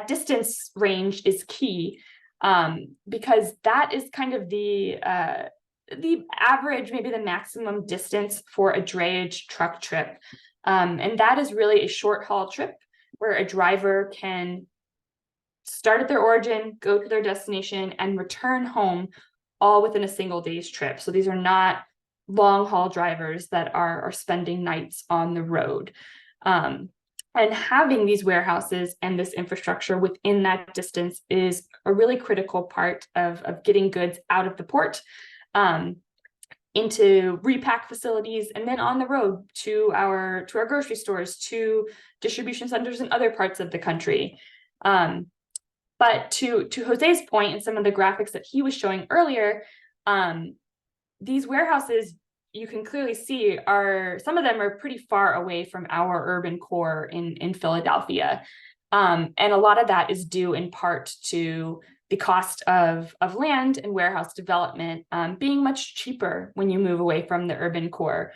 D: distance range is key, because that is kind of the average, maybe the maximum distance for a drayage truck trip. And that is really a short haul trip where a driver can start at their origin, go to their destination, and return home all within a single day's trip. So these are not long haul drivers that are spending nights on the road. And having these warehouses and this infrastructure within that distance is a really critical part of getting goods out of the port, into repack facilities, and then on the road to our grocery stores, to distribution centers in other parts of the country. But to Jose's point, and some of the graphics that he was showing earlier, these warehouses, you can clearly see, some of them are pretty far away from our urban core in Philadelphia. And a lot of that is due in part to the cost of land and warehouse development being much cheaper when you move away from the urban core.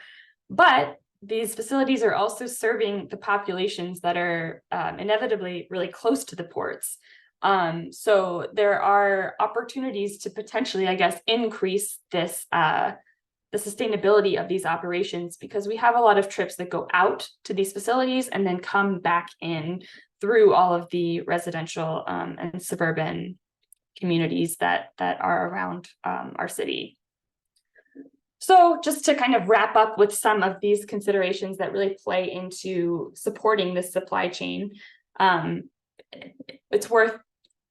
D: But these facilities are also serving the populations that are inevitably really close to the ports. So there are opportunities to potentially, I guess, increase this the sustainability of these operations, because we have a lot of trips that go out to these facilities and then come back in through all of the residential and suburban communities that are around our city. So just to kind of wrap up with some of these considerations that really play into supporting this supply chain, it's worth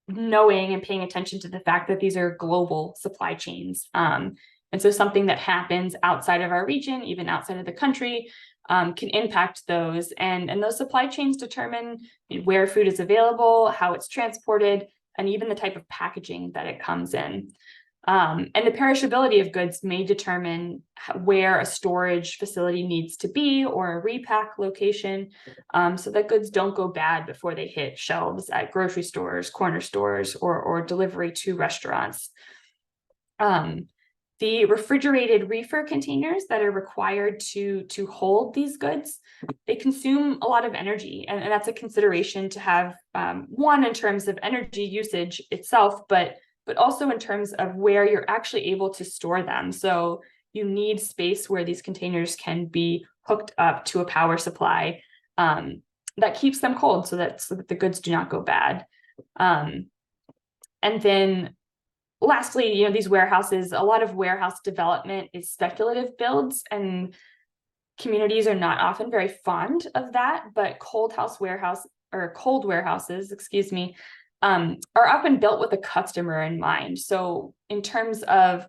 D: knowing and paying attention to the fact that these are global supply chains. And so something that happens outside of our region, even outside of the country, can impact those. And those supply chains determine where food is available, how it's transported, and even the type of packaging that it comes in. And the perishability of goods may determine where a storage facility needs to be, or a repack location, so that goods don't go bad before they hit shelves at grocery stores, corner stores, or delivery to restaurants. The refrigerated reefer containers that are required to hold these goods, they consume a lot of energy, and that's a consideration to have, one, in terms of energy usage itself, but also in terms of where you're actually able to store them. So you need space where these containers can be hooked up to a power supply that keeps them cold, so that the goods do not go bad. And then lastly, these warehouses, a lot of warehouse development is speculative builds, and communities are not often very fond of that, but cold warehouses, excuse me, are often built with a customer in mind. So in terms of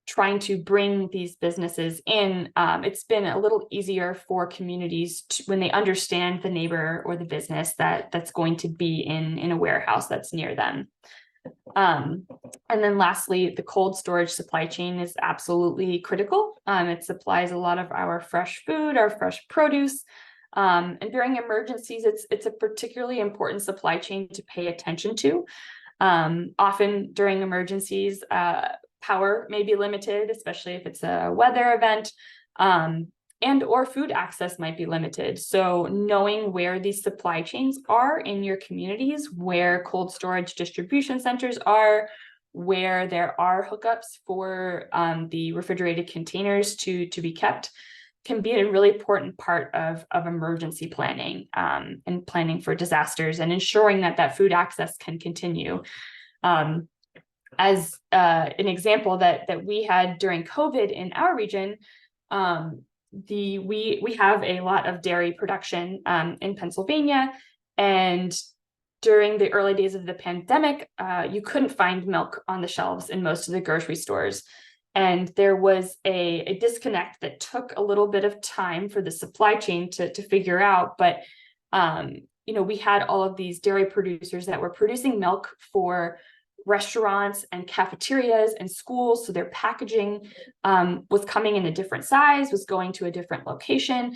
D: trying to bring these businesses in, it's been a little easier for communities when they understand the neighbor or the business that's going to be in a warehouse that's near them. And then lastly, the cold storage supply chain is absolutely critical. It supplies a lot of our fresh food, our fresh produce. And during emergencies, it's a particularly important supply chain to pay attention to. Often during emergencies, power may be limited, especially if it's a weather event, and or food access might be limited. So knowing where these supply chains are in your communities, where cold storage distribution centers are, where there are hookups for the refrigerated containers to be kept, can be a really important part of emergency planning and planning for disasters and ensuring that that food access can continue. As an example that we had during COVID in our region, we have a lot of dairy production in Pennsylvania, and during the early days of the pandemic, you couldn't find milk on the shelves in most of the grocery stores. And there was a disconnect that took a little bit of time for the supply chain to figure out. But, we had all of these dairy producers that were producing milk for restaurants and cafeterias and schools. So their packaging was coming in a different size, was going to a different location.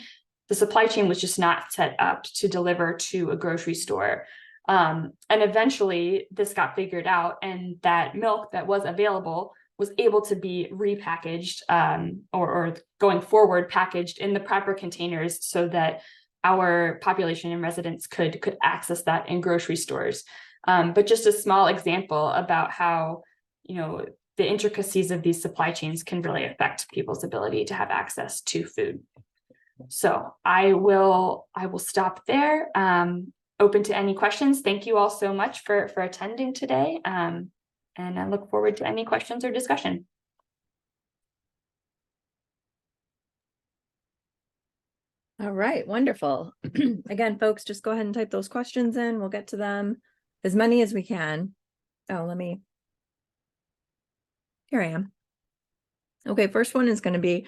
D: The supply chain was just not set up to deliver to a grocery store. And eventually this got figured out, and that milk that was available was able to be repackaged or going forward packaged in the proper containers so that our population and residents could access that in grocery stores. But just a small example about how, the intricacies of these supply chains can really affect people's ability to have access to food. So I will stop there. Open to any questions. Thank you all so much for attending today. And I look forward to any questions or discussion.
A: All right, wonderful. Again, folks, just go ahead and type those questions in. We'll get to them, as many as we can. Oh, here I am. Okay, first one is going to be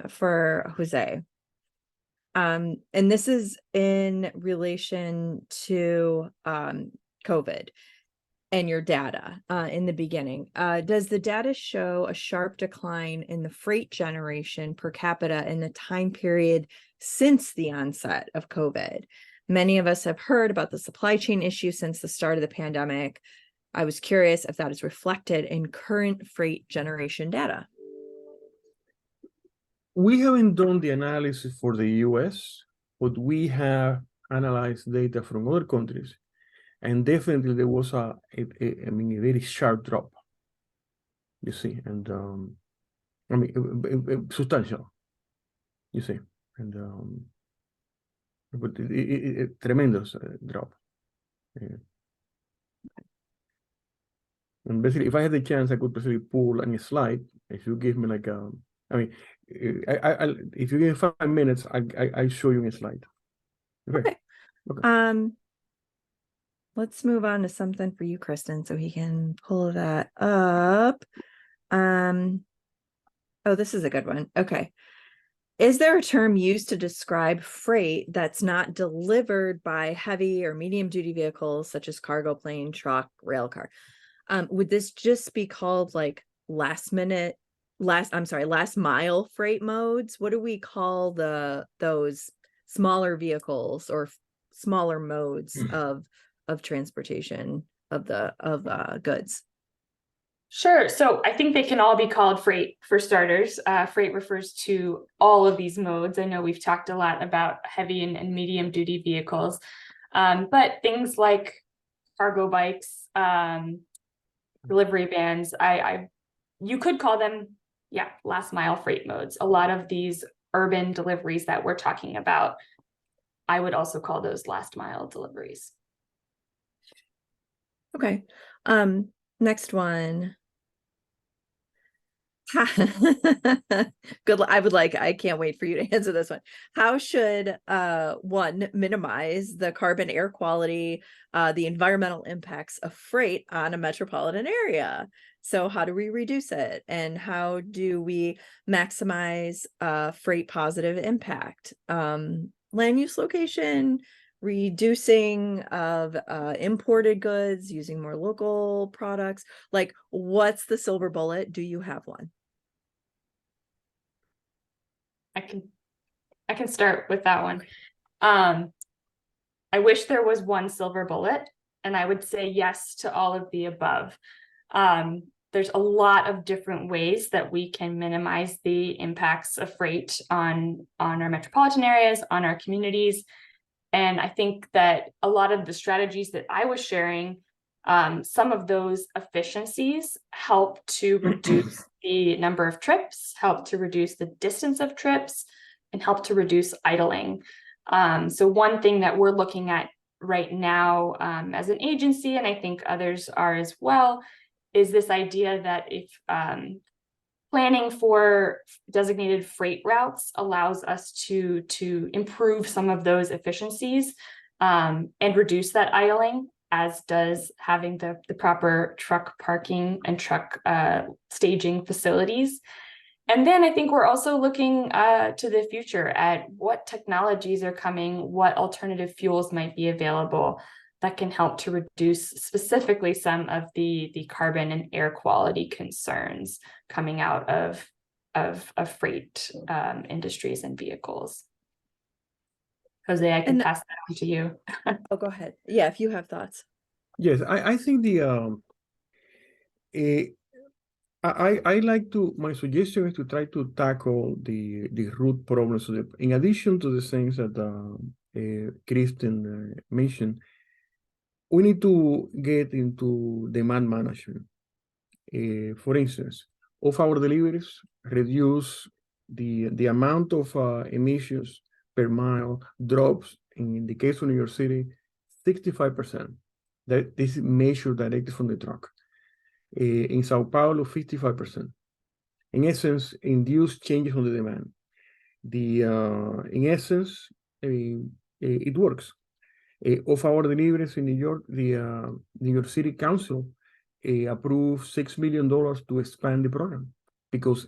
A: for Jose. And this is in relation to COVID and your data in the beginning. Does the data show a sharp decline in the freight generation per capita in the time period since the onset of COVID? Many of us have heard about the supply chain issue since the start of the pandemic. I was curious if that is reflected in current freight generation data.
C: We haven't done the analysis for the US, but we have analyzed data from other countries. And definitely there was a very sharp drop, you see, and substantial, you see, and but tremendous drop. Yeah. And basically, if I had the chance, I could basically pull a slide. If you give me like if you give 5 minutes, I show you a slide. Okay.
A: Let's move on to something for you, Kristen, so he can pull that up. Oh, this is a good one. Okay. Is there a term used to describe freight that's not delivered by heavy or medium duty vehicles such as cargo plane, truck, rail car? Would this just be called like last mile freight modes? What do we call those smaller vehicles or smaller modes of transportation of goods?
D: Sure. So I think they can all be called freight for starters. Freight refers to all of these modes. I know we've talked a lot about heavy and medium duty vehicles, but things like cargo bikes, delivery vans, you could call them, last mile freight modes. A lot of these urban deliveries that we're talking about, I would also call those last mile deliveries.
A: Okay. Next one. Good. I can't wait for you to answer this one. How should one minimize the carbon air quality, the environmental impacts of freight on a metropolitan area? So how do we reduce it? And how do we maximize freight positive impact? Land use location, reducing of imported goods, using more local products. Like, what's the silver bullet? Do you have one?
D: I can start with that one. I wish there was one silver bullet, and I would say yes to all of the above. there's a lot of different ways that we can minimize the impacts of freight on our metropolitan areas, on our communities. And I think that a lot of the strategies that I was sharing, some of those efficiencies help to reduce the number of trips, help to reduce the distance of trips, and help to reduce idling. So one thing that we're looking at right now as an agency, and I think others are as well, is this idea that if planning for designated freight routes allows us to improve some of those efficiencies and reduce that idling, as does having the proper truck parking and truck staging facilities. And then I think we're also looking to the future at what technologies are coming, what alternative fuels might be available that can help to reduce specifically some of the carbon and air quality concerns coming out of freight industries and vehicles. Jose, I can pass that on to you.
A: Oh, go ahead. Yeah, if you have thoughts.
C: Yes, I think I like to, my suggestion is to try to tackle the root problems. In addition to the things that Kristen mentioned, we need to get into demand management. For instance, off-hour deliveries reduce the amount of emissions per mile drops, in the case of New York City, 65%. That this is measured directly from the truck. In Sao Paulo, 55%. In essence, induce changes on the demand. In essence, it works. Off-hour deliveries in New York, the New York City Council approved $6 million to expand the program because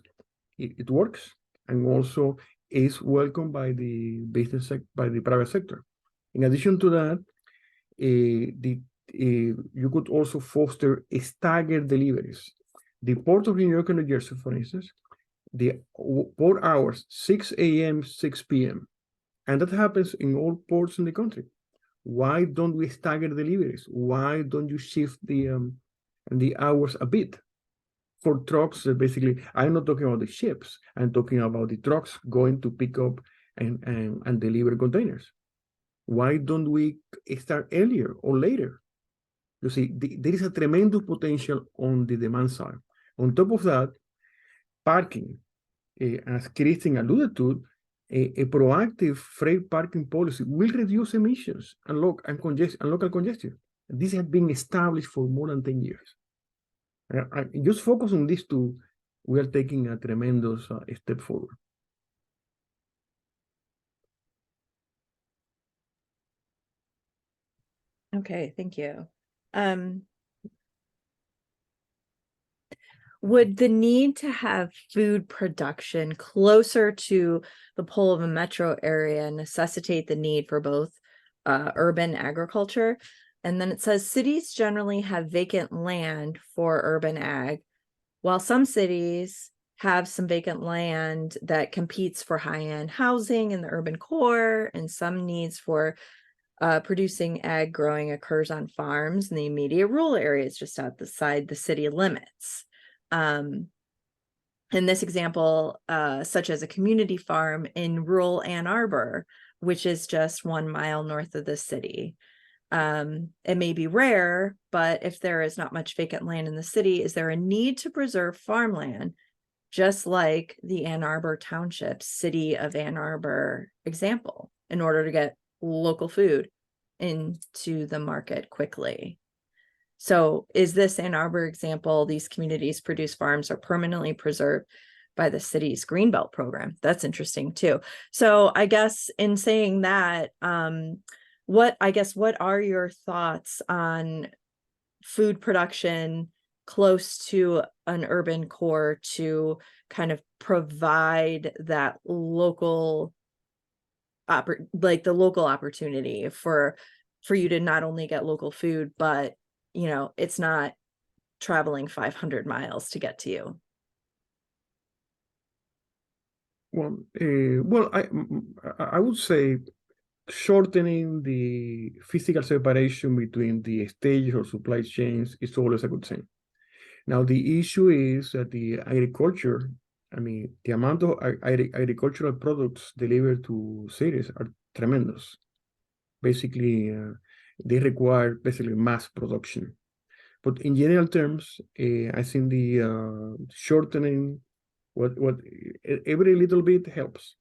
C: it works and also is welcomed by the by the private sector. In addition to that, you could also foster staggered deliveries. The Port of New York and New Jersey, for instance, the port hours, 6 a.m., 6 p.m. And that happens in all ports in the country. Why don't we stagger deliveries? Why don't you shift the hours a bit? For trucks, basically, I'm not talking about the ships. I'm talking about the trucks going to pick up and deliver containers. Why don't we start earlier or later? You see, there is a tremendous potential on the demand side. On top of that, parking, as Kristen alluded to, a proactive freight parking policy will reduce emissions and local congestion. This has been established for more than 10 years. Just focus on these two, we are taking a tremendous step forward.
A: Okay, thank you. Would the need to have food production closer to the pole of a metro area necessitate the need for both urban agriculture? And then it says cities generally have vacant land for urban ag, while some cities have some vacant land that competes for high-end housing in the urban core, and some needs for producing ag growing occurs on farms in the immediate rural areas just outside the city limits. In this example, such as a community farm in rural Ann Arbor, which is just 1 mile north of the city. It may be rare, but if there is not much vacant land in the city, is there a need to preserve farmland, just like the Ann Arbor Township City of Ann Arbor example, in order to get local food into the market quickly? So is this Ann Arbor example, these communities produce farms are permanently preserved by the city's Greenbelt program? That's interesting too. So I guess in saying that, what are your thoughts on food production close to an urban core to kind of provide that local the local opportunity for you to not only get local food, but it's not traveling 500 miles to get to you?
C: Well, I would say shortening the physical separation between the stages or supply chains is always a good thing. Now, the issue is that the agriculture, I mean, the amount of agricultural products delivered to cities are tremendous. Basically, they require basically mass production. But in general terms, I think the shortening, every little bit helps.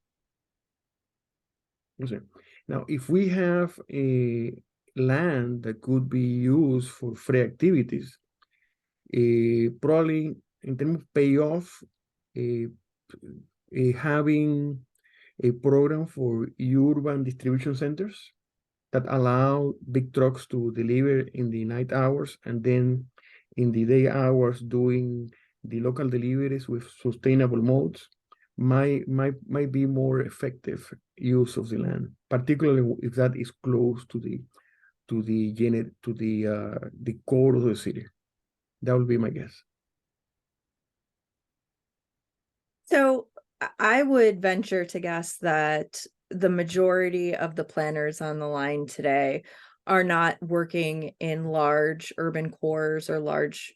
C: Okay. Now, if we have a land that could be used for free activities, probably in terms of payoff, having a program for urban distribution centers that allow big trucks to deliver in the night hours and then in the day hours doing the local deliveries with sustainable modes might be more effective use of the land, particularly if that is close to the core of the city. That would be my guess.
A: So I would venture to guess that the majority of the planners on the line today are not working in large urban cores or large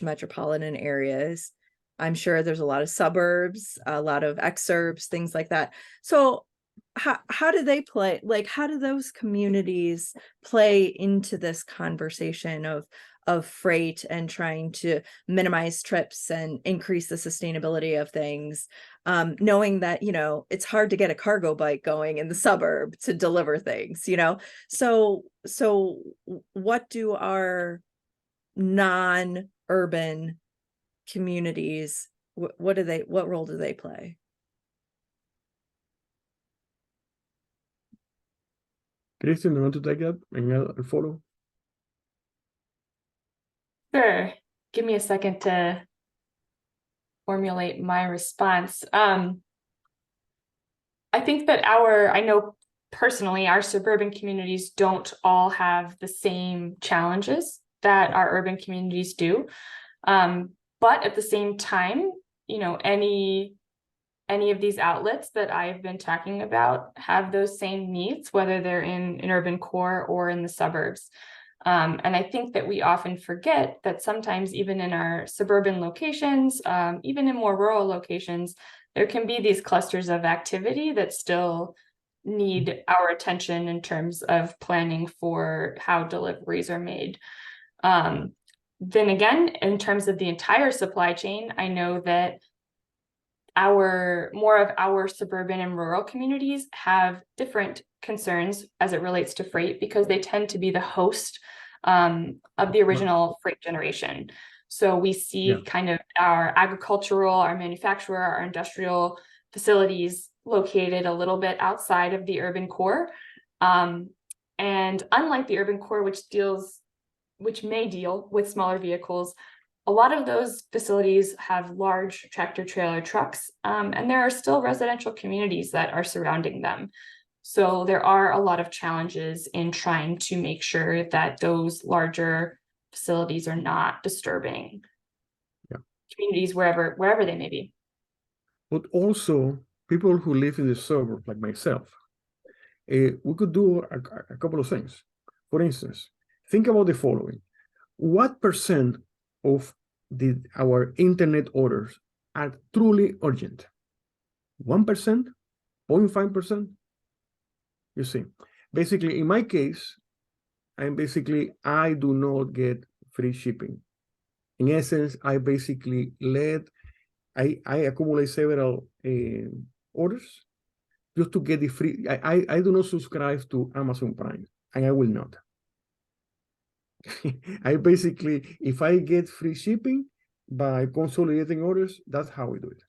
A: metropolitan areas. I'm sure there's a lot of suburbs, a lot of exurbs, things like that. So how do they play? Like, how do those communities play into this conversation of freight and trying to minimize trips and increase the sustainability of things, knowing that, you know, it's hard to get a cargo bike going in the suburb to deliver things, you know? So what do our non-urban communities, what role do they play?
C: Christian, you want to take that and I'll follow?
D: Sure. Give me a second to formulate my response. I think that I know personally, our suburban communities don't all have the same challenges that our urban communities do. But at the same time, you know, any of these outlets that I've been talking about have those same needs, whether they're in an urban core or in the suburbs. And I think that we often forget that sometimes even in our suburban locations, even in more rural locations, there can be these clusters of activity that still need our attention in terms of planning for how deliveries are made. Then again, in terms of the entire supply chain, I know that more of our suburban and rural communities have different concerns as it relates to freight because they tend to be the host of the original freight generation. So we see kind of our agricultural, our manufacturer, our industrial facilities located a little bit outside of the urban core. And unlike the urban core, which may deal with smaller vehicles, a lot of those facilities have large tractor trailer trucks, and there are still residential communities that are surrounding them. So there are a lot of challenges in trying to make sure that those larger facilities are not disturbing communities wherever they may be.
C: But also people who live in the suburb, like myself, we could do a couple of things. For instance, think about the following. What percent of our internet orders are truly urgent? 1%? 0.5%? You see, basically, in my case, I do not get free shipping. In essence, I accumulate several orders just to get the free. I do not subscribe to Amazon Prime, and I will not. If I get free shipping by consolidating orders, that's how we do it.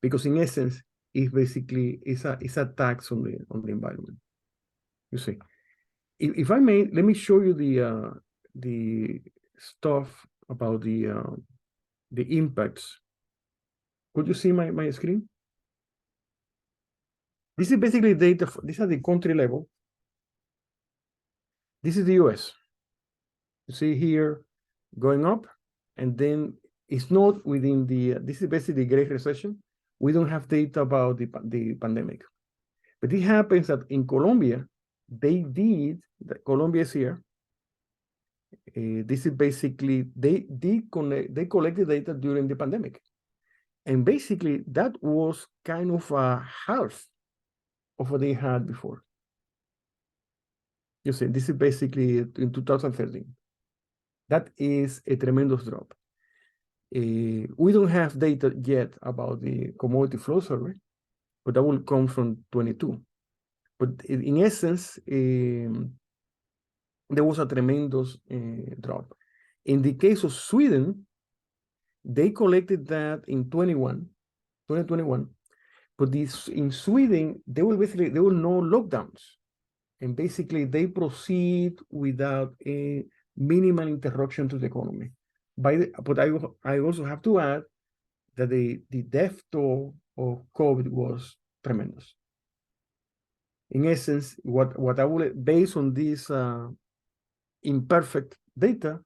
C: Because in essence, it's a tax on the environment. You see, if I may, let me show you the stuff about the impacts. Could you see my screen? This is basically data. These are the country level. This is the US. You see here going up, and then it's not within this is basically the Great Recession. We don't have data about the pandemic. But it happens that in Colombia, Colombia is here. This is basically, they collected data during the pandemic. And basically that was kind of a half of what they had before. You see, this is basically in 2013. That is a tremendous drop. We don't have data yet about the commodity flow survey, but that will come from 22. But in essence, there was a tremendous drop. In the case of Sweden, they collected that in 2021, but this in Sweden, there were no lockdowns. And basically they proceed without a minimal interruption to the economy. But I also have to add that the death toll of COVID was tremendous. In essence, what I will, based on this imperfect data,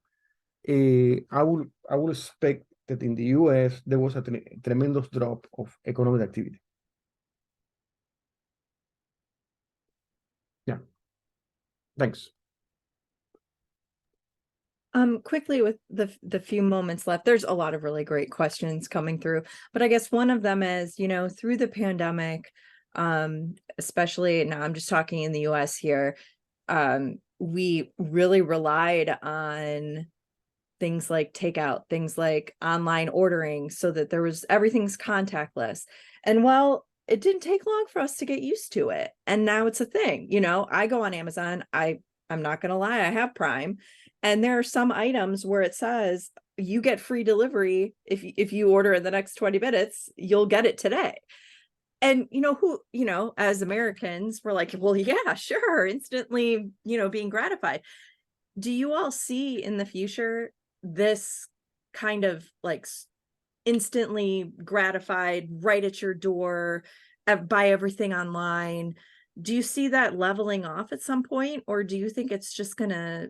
C: I will expect that in the US there was a tremendous drop of economic activity. Yeah. Thanks.
A: Quickly with the few moments left, there's a lot of really great questions coming through, but I guess one of them is, you know, through the pandemic, especially now I'm just talking in the US here, we really relied on things like takeout, things like online ordering, so that everything's contactless. And well, it didn't take long for us to get used to it. And now it's a thing. You know, I go on Amazon, I'm not gonna lie, I have Prime. And there are some items where it says you get free delivery if you order in the next 20 minutes, you'll get it today. And as Americans, we're like, well, yeah, sure, instantly, being gratified. Do you all see in the future this kind of like instantly gratified, right at your door, buy everything online? Do you see that leveling off at some point, or do you think it's just gonna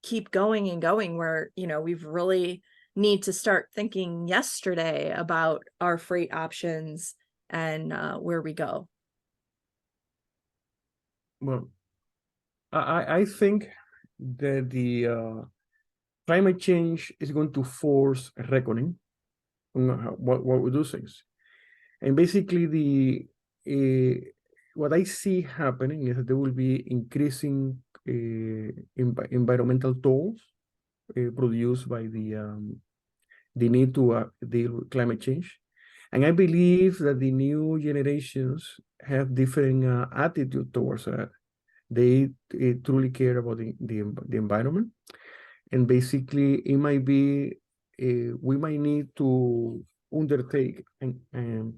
A: keep going and going, where we've really need to start thinking yesterday about our freight options and where we go?
C: Well, I think that the climate change is going to force a reckoning on what we do things. And basically what I see happening is that there will be increasing environmental tolls produced by the need to deal with climate change. And I believe that the new generations have different attitude towards that. They truly care about the environment. And basically, it might be, we might need to undertake an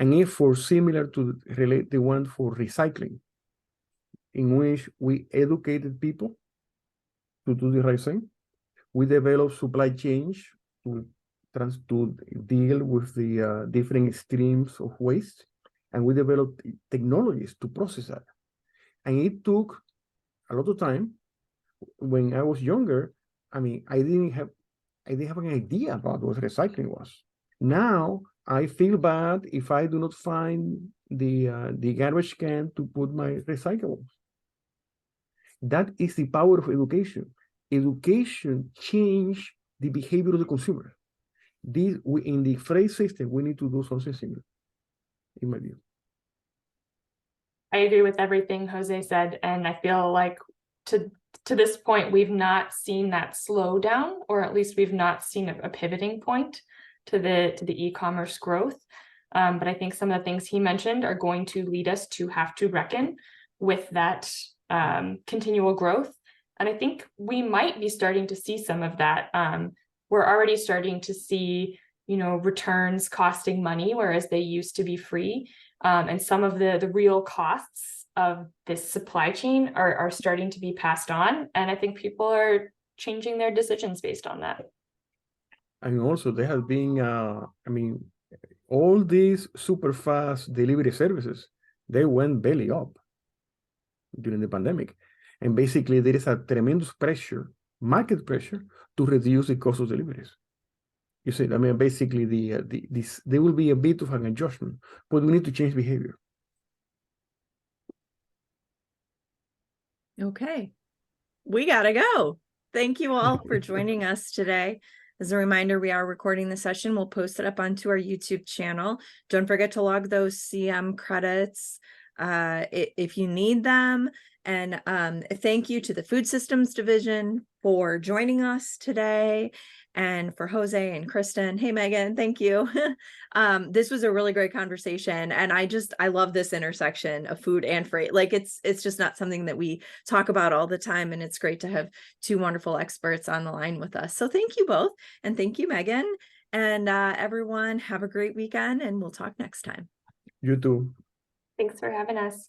C: effort similar to the one for recycling, in which we educated people to do the right thing. We develop supply chains to deal with the different streams of waste, and we developed technologies to process that. And it took a lot of time. When I was younger, I mean, I didn't have an idea about what recycling was. Now I feel bad if I do not find the garbage can to put my recyclables. That is the power of education. Education changed the behavior of the consumer. In the freight system, we need to do something similar, in my view.
D: I agree with everything Jose said, and I feel like to this point, we've not seen that slowdown, or at least we've not seen a pivoting point to the e-commerce growth. But I think some of the things he mentioned are going to lead us to have to reckon with that continual growth. And I think we might be starting to see some of that. We're already starting to see, returns costing money, whereas they used to be free. And some of the real costs of this supply chain are starting to be passed on. And I think people are changing their decisions based on that.
C: And also there has been, all these super fast delivery services, they went belly up during the pandemic. And basically there is a tremendous pressure, market pressure, to reduce the cost of deliveries. You see, basically there will be a bit of an adjustment, but we need to change behavior.
A: Okay, we gotta go. Thank you all for joining us today. As a reminder, we are recording the session. We'll post it up onto our YouTube channel. Don't forget to log those CM credits if you need them. And thank you to the Food Systems Division for joining us today, and for Jose and Kristen. Hey, Megan, thank you. This was a really great conversation. And I love this intersection of food and freight. Like it's just not something that we talk about all the time. And it's great to have two wonderful experts on the line with us. So thank you both. And thank you, Megan. And everyone, have a great weekend, and we'll talk next time.
C: You too.
D: Thanks for having us.